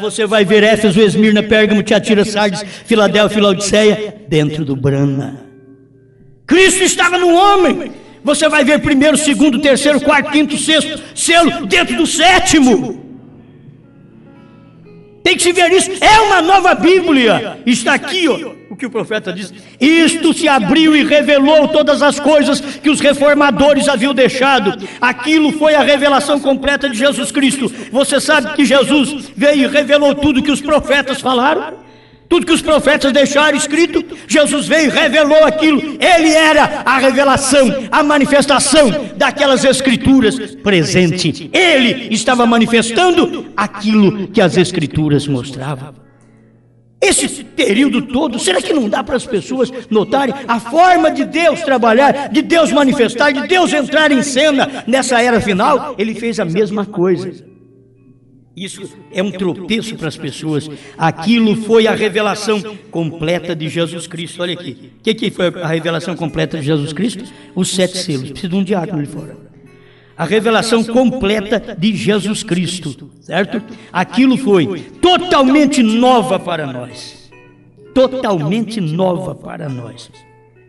A: Você vai ver Éfeso, Esmirna, Pérgamo, Tiatira, Sardes, Filadélfia, Laodiceia, dentro do Brahma. Cristo estava no homem. Você vai ver 1º, 2º, 3º, 4º, 5º, 6º selo dentro do 7º. Tem que se ver isso. É uma nova Bíblia. Está aqui, o que o profeta diz. Isto se abriu e revelou todas as coisas que os reformadores haviam deixado. Aquilo foi a revelação completa de Jesus Cristo. Você sabe que Jesus veio e revelou tudo que os profetas falaram? Tudo que os profetas deixaram escrito, Jesus veio e revelou aquilo. Ele era a revelação, a manifestação daquelas escrituras presente. Ele estava manifestando aquilo que as escrituras mostravam. Esse período todo, será que não dá para as pessoas notarem a forma de Deus trabalhar, de Deus manifestar, de Deus entrar em cena nessa era final? Ele fez a mesma coisa. Isso é um tropeço para as pessoas. Aquilo foi a revelação completa de Jesus Cristo. Olha aqui. O que foi a revelação completa de Jesus Cristo? Os 7 selos. Precisa de um diácono ali fora. A revelação completa de Jesus Cristo. Certo? Aquilo foi totalmente nova para nós. Totalmente nova para nós.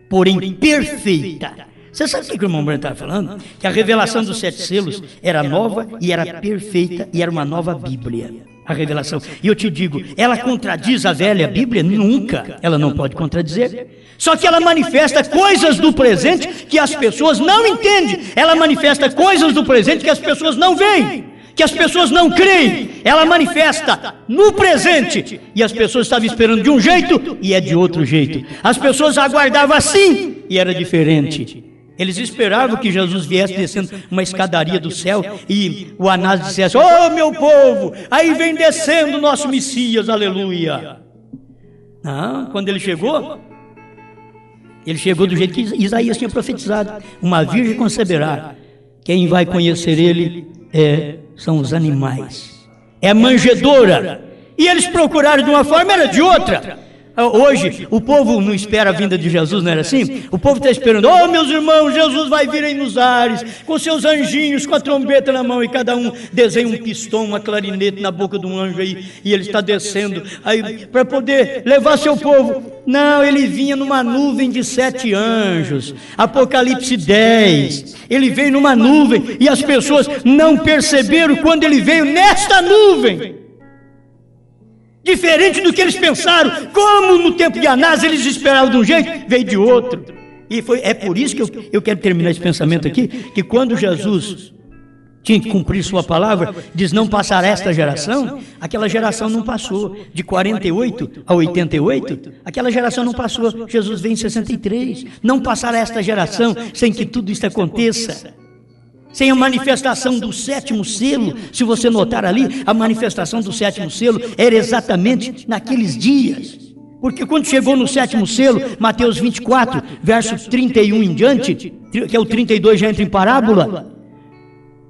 A: Porém perfeita. Você sabe o que o irmão Branco estava falando? Que a revelação dos 7 selos era nova e era perfeita e era uma nova Bíblia. A revelação. E eu te digo, ela contradiz a velha Bíblia? Nunca. Ela não pode contradizer. Só que ela manifesta coisas do presente que as pessoas não entendem. Ela manifesta coisas do presente que as pessoas não veem, que as pessoas não creem. Ela manifesta no presente e as pessoas estavam esperando de um jeito e é de outro jeito. As pessoas aguardavam assim e era diferente. Eles esperavam que Jesus viesse descendo uma escadaria do céu e o Anás dissesse: "Oh, meu povo, aí vem descendo o nosso Messias, aleluia." Não, quando ele chegou do jeito que Isaías tinha profetizado: uma virgem conceberá, quem vai conhecer ele são os animais, é manjedoura. E eles procuraram de uma forma, era de outra. Hoje, o povo não espera a vinda de Jesus, não era assim? O povo está esperando: "Oh, meus irmãos, Jesus vai vir aí nos ares, com seus anjinhos, com a trombeta na mão", e cada um desenha um pistão, uma clarinete na boca de um anjo aí, e ele está descendo aí para poder levar seu povo. Não, ele vinha numa nuvem de 7 anjos, Apocalipse 10, ele veio numa nuvem, e as pessoas não perceberam quando ele veio nesta nuvem. Diferente do que eles pensaram, como no tempo de Anás eles esperavam de um jeito, veio de outro. E é por isso que eu quero terminar esse pensamento aqui, que quando Jesus tinha que cumprir sua palavra, diz: "Não passará esta geração", aquela geração não passou. De 48 a 88, aquela geração não passou. Jesus vem em 63. Não passará esta geração sem que tudo isso aconteça. Sem a manifestação do 7º selo. Se você notar ali, a manifestação do 7º selo era exatamente naqueles dias. Porque quando chegou no 7º selo, Mateus 24, verso 31 em diante, que é o 32, já entra em parábola.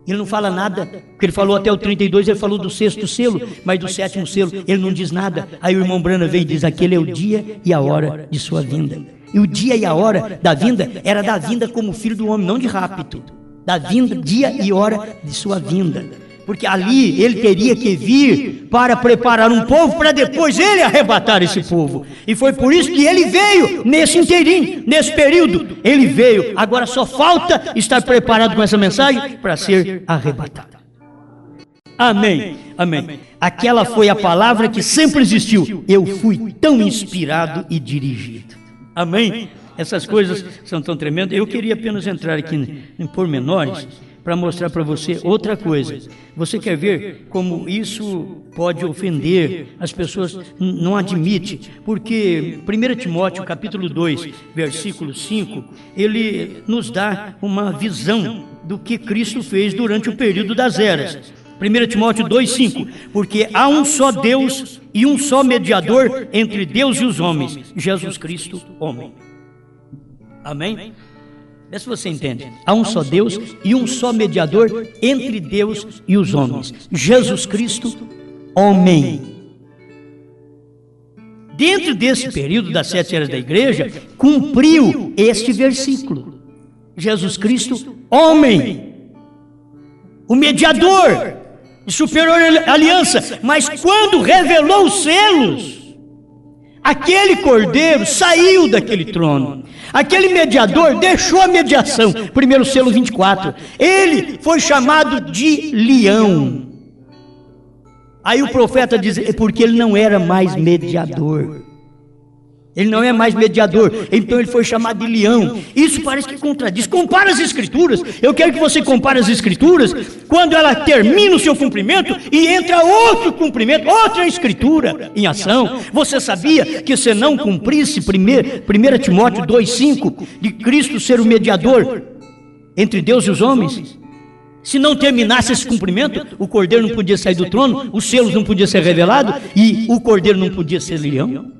A: Ele não fala nada, porque ele falou até o 32, ele falou do 6º selo, mas do 7º selo ele não diz nada. Aí o irmão Branham veio e diz: aquele é o dia e a hora de sua vinda. E o dia e a hora da vinda era da vinda como filho do homem, não de rapto. Da vinda, dia e hora de sua vinda. Porque ali ele teria que vir para preparar um povo, para depois ele arrebatar esse povo. E foi por isso que ele veio nesse inteirinho, nesse período. Ele veio, agora só falta estar preparado com essa mensagem para ser arrebatado. Amém, amém. Aquela foi a palavra que sempre existiu. Eu fui tão inspirado e dirigido. Amém? Essas coisas são tão tremendas. Eu queria apenas entrar aqui em pormenores para mostrar para você outra coisa. Você quer ver como isso pode ofender as pessoas? Não admite, porque 1 Timóteo capítulo 2, versículo 5, ele nos dá uma visão do que Cristo fez durante o período das eras. 1 Timóteo 2,5, porque há um só Deus e um só mediador entre Deus e os homens, Jesus Cristo, homem. Amém? Vê se você entende. Há um só Deus e um só mediador entre Deus e os homens, Jesus Cristo, homem. Dentro desse período das 7 eras da igreja, cumpriu este versículo. Jesus Cristo, homem. O mediador de superior aliança. Mas quando revelou os selos, aquele cordeiro saiu daquele trono. Aquele mediador deixou a mediação. 1 selo 24. Ele foi chamado de leão. Aí o profeta diz: é porque ele não era mais mediador. Ele não é mais mediador, então ele foi chamado de leão. Isso parece que contradiz. Compara as escrituras. Eu quero que você compare as escrituras quando ela termina o seu cumprimento e entra outro cumprimento, outra escritura em ação. Você sabia que se não cumprisse 1 Timóteo 2,5 de Cristo ser o mediador entre Deus e os homens, se não terminasse esse cumprimento, o cordeiro não podia sair do trono, os selos não podiam ser revelados e o cordeiro não podia ser leão?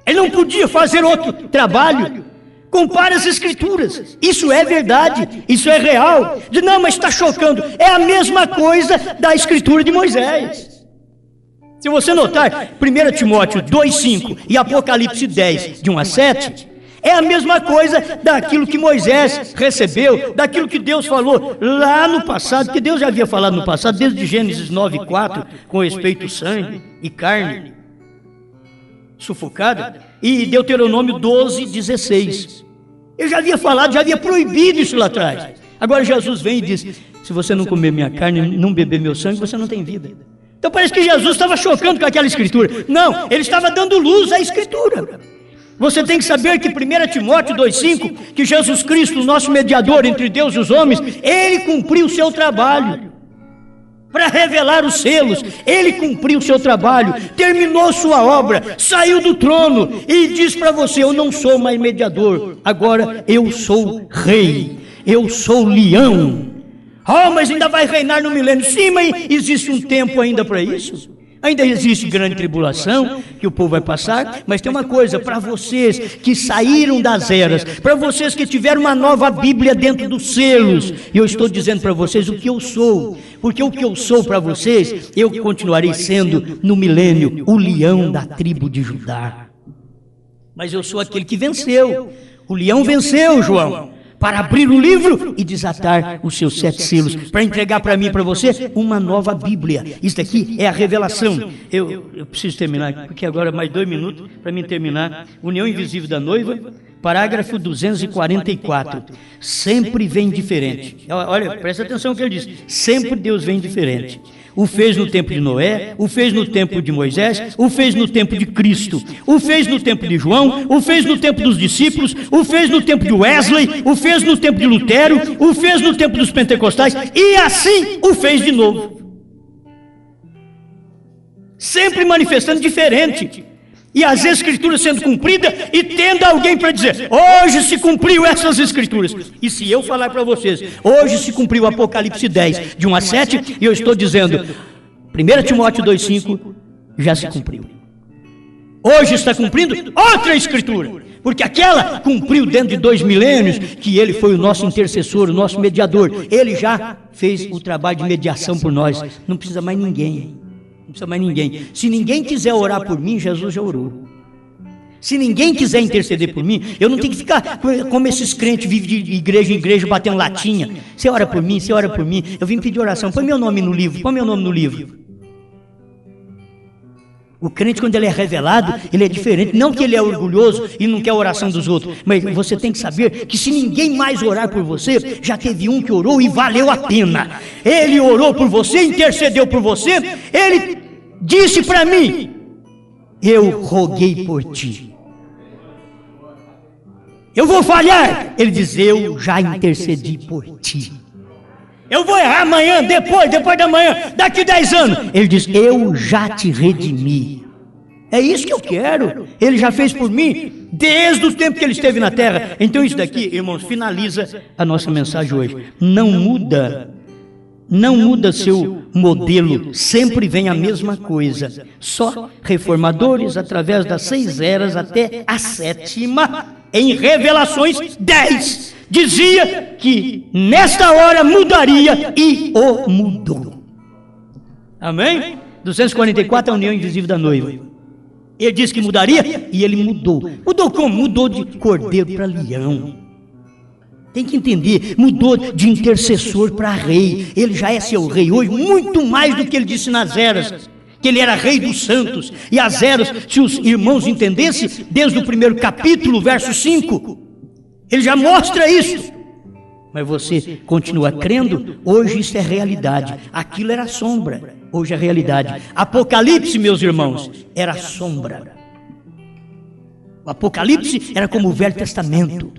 A: Ele não podia fazer outro trabalho. Compare as escrituras. Isso é verdade, isso é real. Diz: não, mas está chocando. É a mesma coisa da escritura de Moisés. Se você notar, 1 Timóteo 2,5 e Apocalipse 10, de 1 a 7, é a mesma coisa daquilo que Moisés recebeu, daquilo que Deus falou lá no passado, que Deus já havia falado no passado, desde Gênesis 9,4, com respeito ao sangue e carne sufocada, e Deuteronômio 12,16. Eu já havia falado, já havia proibido isso lá atrás. Agora Jesus vem e diz: se você não comer minha carne, não beber meu sangue, você não tem vida. Então parece que Jesus estava chocando com aquela escritura. Não, ele estava dando luz à escritura. Você tem que saber que 1 Timóteo 2,5, que Jesus Cristo, o nosso mediador entre Deus e os homens, ele cumpriu o seu trabalho para revelar os selos. Ele cumpriu o seu trabalho, terminou sua obra, saiu do trono e diz para você: eu não sou mais mediador, agora eu sou rei, eu sou leão. Oh, mas ainda vai reinar no milênio. Sim, mas existe um tempo ainda para isso. Ainda existe grande tribulação que o povo vai passar, mas tem uma coisa: para vocês que saíram das eras, para vocês que tiveram uma nova Bíblia dentro dos selos, eu estou dizendo para vocês o que eu sou, porque o que eu sou para vocês, eu continuarei sendo no milênio o leão da tribo de Judá. Mas eu sou aquele que venceu. O leão venceu, João, para abrir o livro e desatar os seus 7 selos, para entregar para mim e para você uma nova Bíblia. Isso aqui é a revelação. Eu preciso terminar, porque agora mais 2 minutos para mim terminar. União invisível da noiva, parágrafo 244. Sempre vem diferente. Olha, presta atenção no que ele diz. Sempre Deus vem diferente. O fez no tempo de Noé, o fez no tempo de Moisés, o fez no tempo de Cristo, o fez no tempo de João, o fez no tempo dos discípulos, o fez no tempo de Wesley, o fez no tempo de Lutero, o fez no tempo dos pentecostais, e assim o fez de novo. Sempre manifestando diferente. E as escrituras sendo cumpridas e tendo alguém para dizer: hoje se cumpriu essas escrituras. E se eu falar para vocês: hoje se cumpriu o Apocalipse 10, de 1 a 7, e eu estou dizendo: 1 Timóteo 2,5 já se cumpriu. Hoje está cumprindo outra escritura. Porque aquela cumpriu dentro de 2 milênios, que ele foi o nosso intercessor, o nosso mediador. Ele já fez o trabalho de mediação por nós. Não precisa mais ninguém. Não precisa mais ninguém. Se ninguém quiser orar por mim, Jesus já orou. Se ninguém quiser interceder por mim, eu não tenho que ficar como esses crentes vivem de igreja em igreja batendo latinha. Você ora por mim, você ora por mim. Eu vim pedir oração. Põe meu nome no livro, põe meu nome no livro. O crente, quando ele é revelado, ele é diferente. Não que ele é orgulhoso e não quer a oração dos outros, mas você tem que saber que se ninguém mais orar por você, já teve um que orou e valeu a pena. Ele orou por você, intercedeu por você, ele disse para mim: eu roguei por ti. Eu vou falhar. Ele diz: eu já intercedi por ti. Eu vou errar amanhã, depois da manhã, daqui 10 anos. Ele diz: eu já te redimi. É isso que eu quero. Ele já fez por mim desde o tempo que ele esteve na terra. Então isso daqui, irmãos, finaliza a nossa mensagem hoje. Não muda seu modelo, sempre vem a mesma coisa. Só reformadores através das 6 eras até a 7ª, em Revelações 10. Dizia que nesta hora mudaria e o mudou. Amém? 244 é a união invisível da noiva. Ele disse que mudaria e ele mudou. Mudou como? Mudou de cordeiro para leão. Tem que entender, mudou de intercessor para rei. Ele já é seu rei hoje, muito mais do que ele disse nas eras, que ele era rei dos santos. E as eras, se os irmãos entendessem, desde o primeiro capítulo, verso 5, ele já mostra isso. Mas você continua crendo? Hoje isso é realidade. Aquilo era sombra, hoje é realidade. Apocalipse, meus irmãos, era sombra. O Apocalipse era como o Velho Testamento.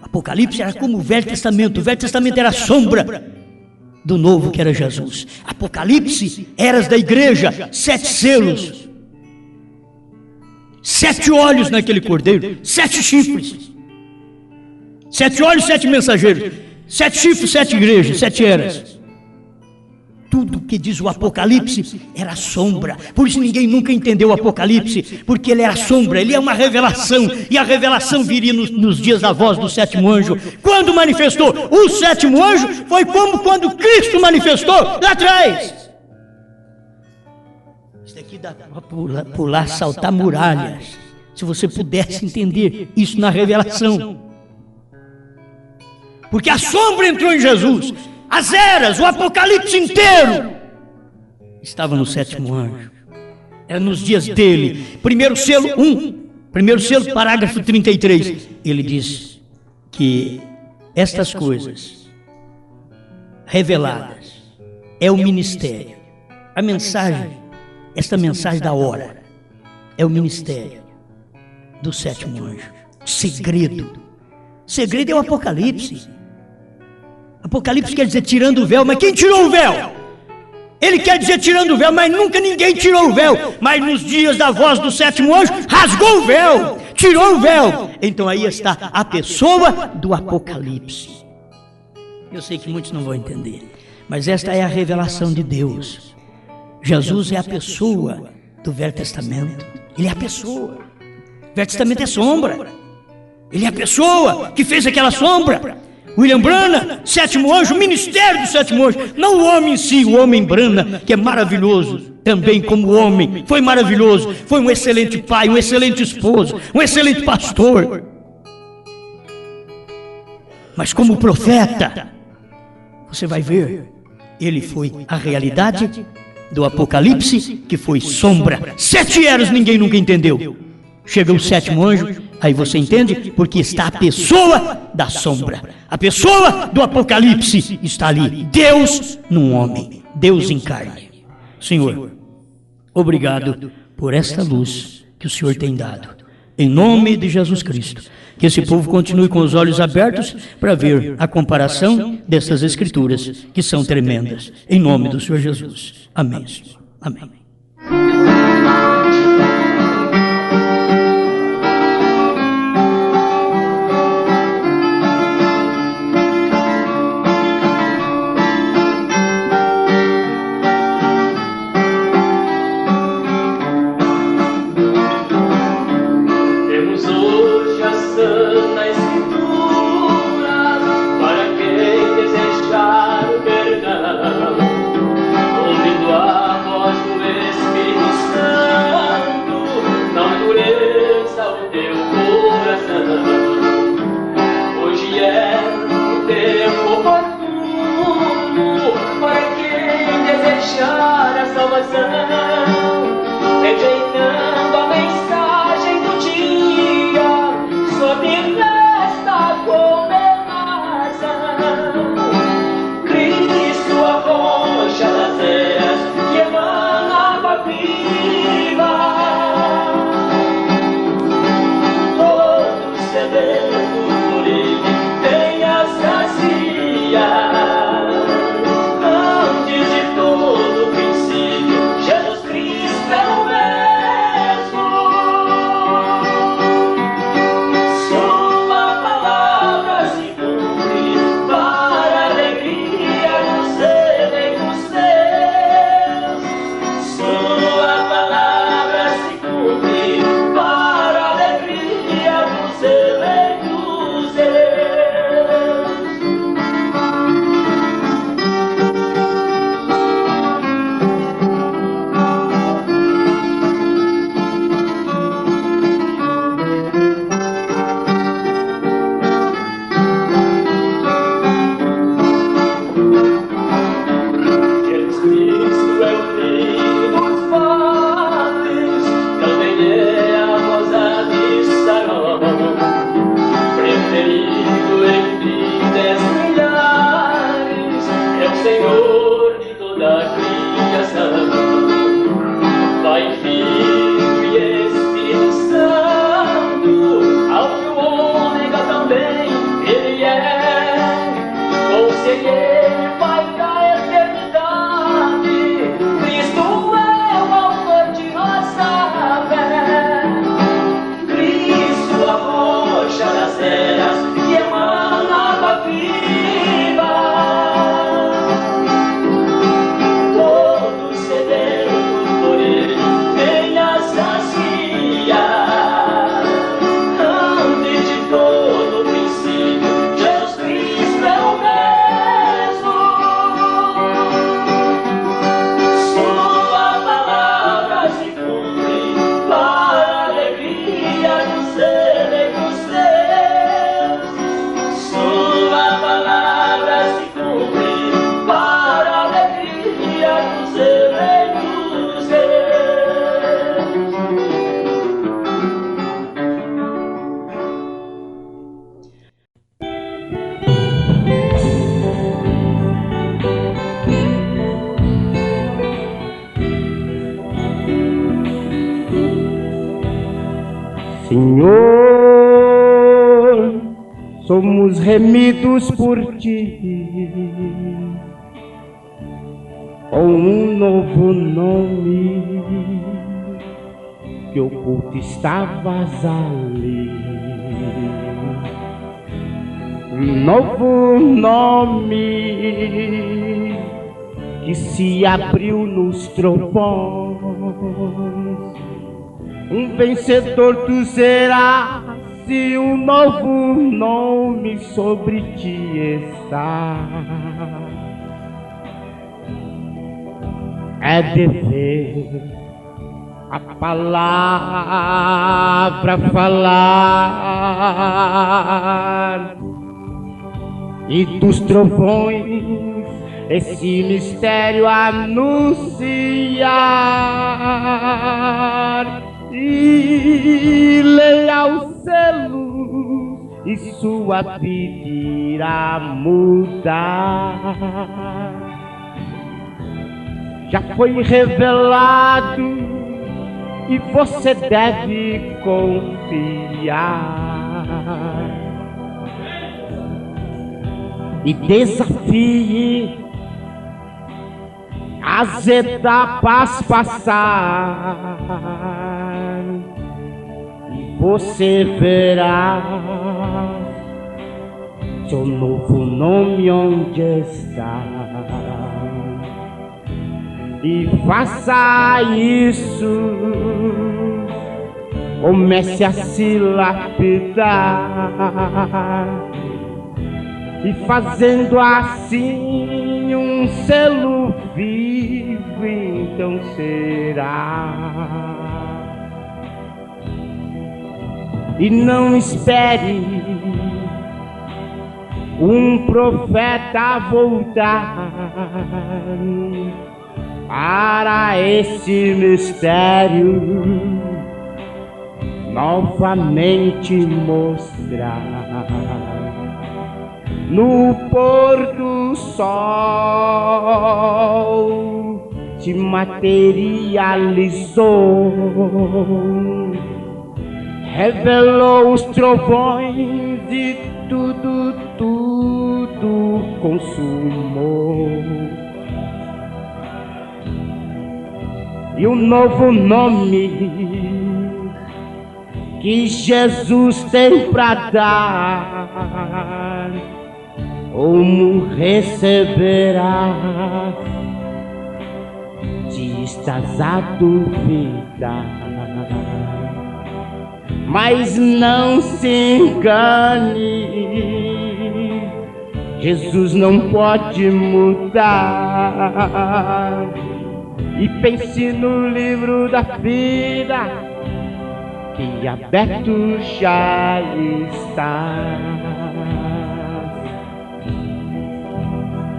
A: Apocalipse era como o Velho Testamento. O Velho Testamento era a sombra do novo, que era Jesus. Apocalipse, eras da igreja, 7 selos, 7 olhos naquele cordeiro, 7 chifres, 7 olhos, 7 mensageiros, 7 chifres, 7 igrejas, 7 eras. Tudo que diz o Apocalipse era sombra. Por isso ninguém nunca entendeu o Apocalipse, porque ele era sombra, ele é uma revelação. E a revelação viria nos dias da voz do 7º anjo. Quando manifestou o 7º anjo, foi como quando Cristo manifestou lá atrás. Isso aqui dá para pular, saltar muralhas, se você pudesse entender isso na revelação. Porque a sombra entrou em Jesus. As eras, o Apocalipse inteiro estava no 7º anjo. Era nos dias dele. Primeiro selo, parágrafo 33. Ele diz que estas coisas reveladas é o ministério. A mensagem, esta mensagem da hora, é o ministério do 7º anjo. Segredo. Segredo é o Apocalipse. Apocalipse quer dizer tirando o véu, mas quem tirou o véu? Ele quer dizer tirando o véu, mas nunca ninguém tirou o véu. Mas nos dias da voz do 7º anjo, rasgou o véu, tirou o véu. Então aí está a pessoa do Apocalipse. Eu sei que muitos não vão entender, mas esta é a revelação de Deus. Jesus é a pessoa do Velho Testamento. Ele é a pessoa. O Velho Testamento é sombra. Ele é a pessoa que fez aquela sombra. William Branham, 7º anjo, o ministério do 7º anjo. Não o homem em si, o homem Branham, que é maravilhoso também como homem. Foi maravilhoso, foi um excelente pai, um excelente esposo, um excelente pastor. Mas como profeta, você vai ver, ele foi a realidade do Apocalipse, que foi sombra. 7 eras ninguém nunca entendeu. Chega o 7º anjo, aí você entende, porque está a pessoa da sombra. A pessoa do Apocalipse está ali. Deus num homem. Deus em carne. Senhor, obrigado por esta luz que o Senhor tem dado. Em nome de Jesus Cristo. Que esse povo continue com os olhos abertos para ver a comparação dessas escrituras, que são tremendas. Em nome do Senhor Jesus. Amém. Amém.
B: Temos Escritura para quem desejar o perdão, ouvindo a voz do Espírito Santo, não endureça o teu coração. Hoje é o tempo oportuno para quem desejar a salvação, rejeitando a mensagem do dia sob esta condenação. Cristo, a rocha das eras, que emana água viva, todos sedento por ele venha saciar. Antes de todo o princípio, Jesus Cristo é o mesmo. Sua palavra se cumpre para a alegria dos eleitos seus. Sua palavra se cumpre para a alegria dos eleitos seus. Jesus Cristo é o Rei dos vales, também é a rosa de Sarão, preferido entre 10 milhares, é o Senhor de toda a criação. Pai, Filho e Espírito Santo, Alfa e Ômega também Ele é, Conselheiro, Pai da eternidade. Cristo é o autor de nossa fé. Cristo, a rocha das eras, que emana água viva, todos sedentos por ele venha saciar. Antes de todo o princípio, Jesus Cristo é o mesmo. Sua palavra se cumpre para a alegria dos eleitos seus. Sua palavra se cumpre para a alegria dos eleitos seus.
C: Senhor, somos remidos por ti com um novo nome que oculto estavas ali. Um novo nome que se abriu nos trovões. Um vencedor tu serás e um novo nome sobre ti está. É dever a palavra falar e dos trovões esse mistério anunciar. E leia os selos e sua vida irá mudar. Já foi revelado e você deve confiar. E desafie as etapas passar. Você verá seu novo nome onde está. E faça isso comece a se lapidar, e fazendo assim um selo vivo, então será. E não espere um profeta voltar para esse mistério novamente mostrar. No pôr do sol se materializou, revelou os trovões e tudo consumou. E um novo nome que Jesus tem pra dar, como receberá? Se estás a duvidar, mas não se engane, Jesus não pode mudar. E pense no livro da vida, que aberto já está.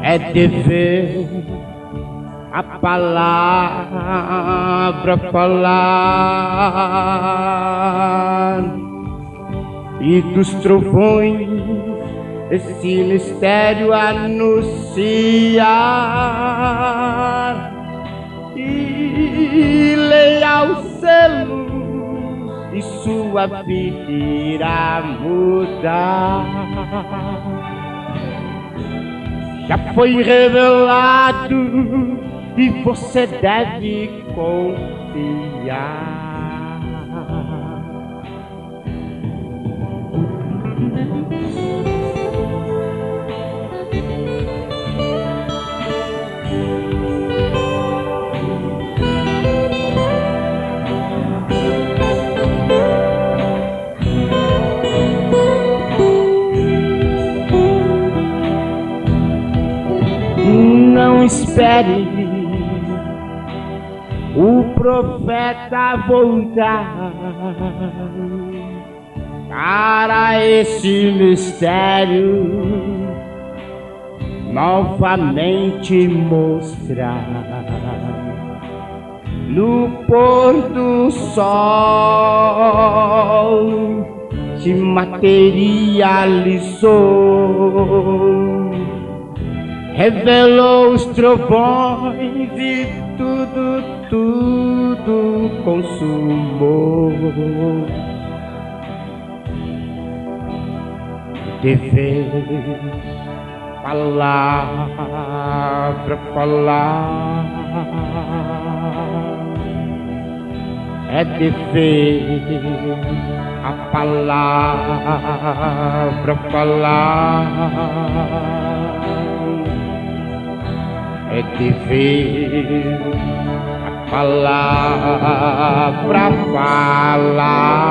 C: É dever a palavra falar, e dos trovões esse mistério anunciar. E leia os selos e sua vida irá mudar. Já foi revelado e você deve confiar. Não espere o profeta voltar para esse mistério novamente mostrar. No pôr do sol se materializou, revelou os trovões e tudo consumou. Dever palavra falar, é dever a palavra falar, é dever a palavra falar.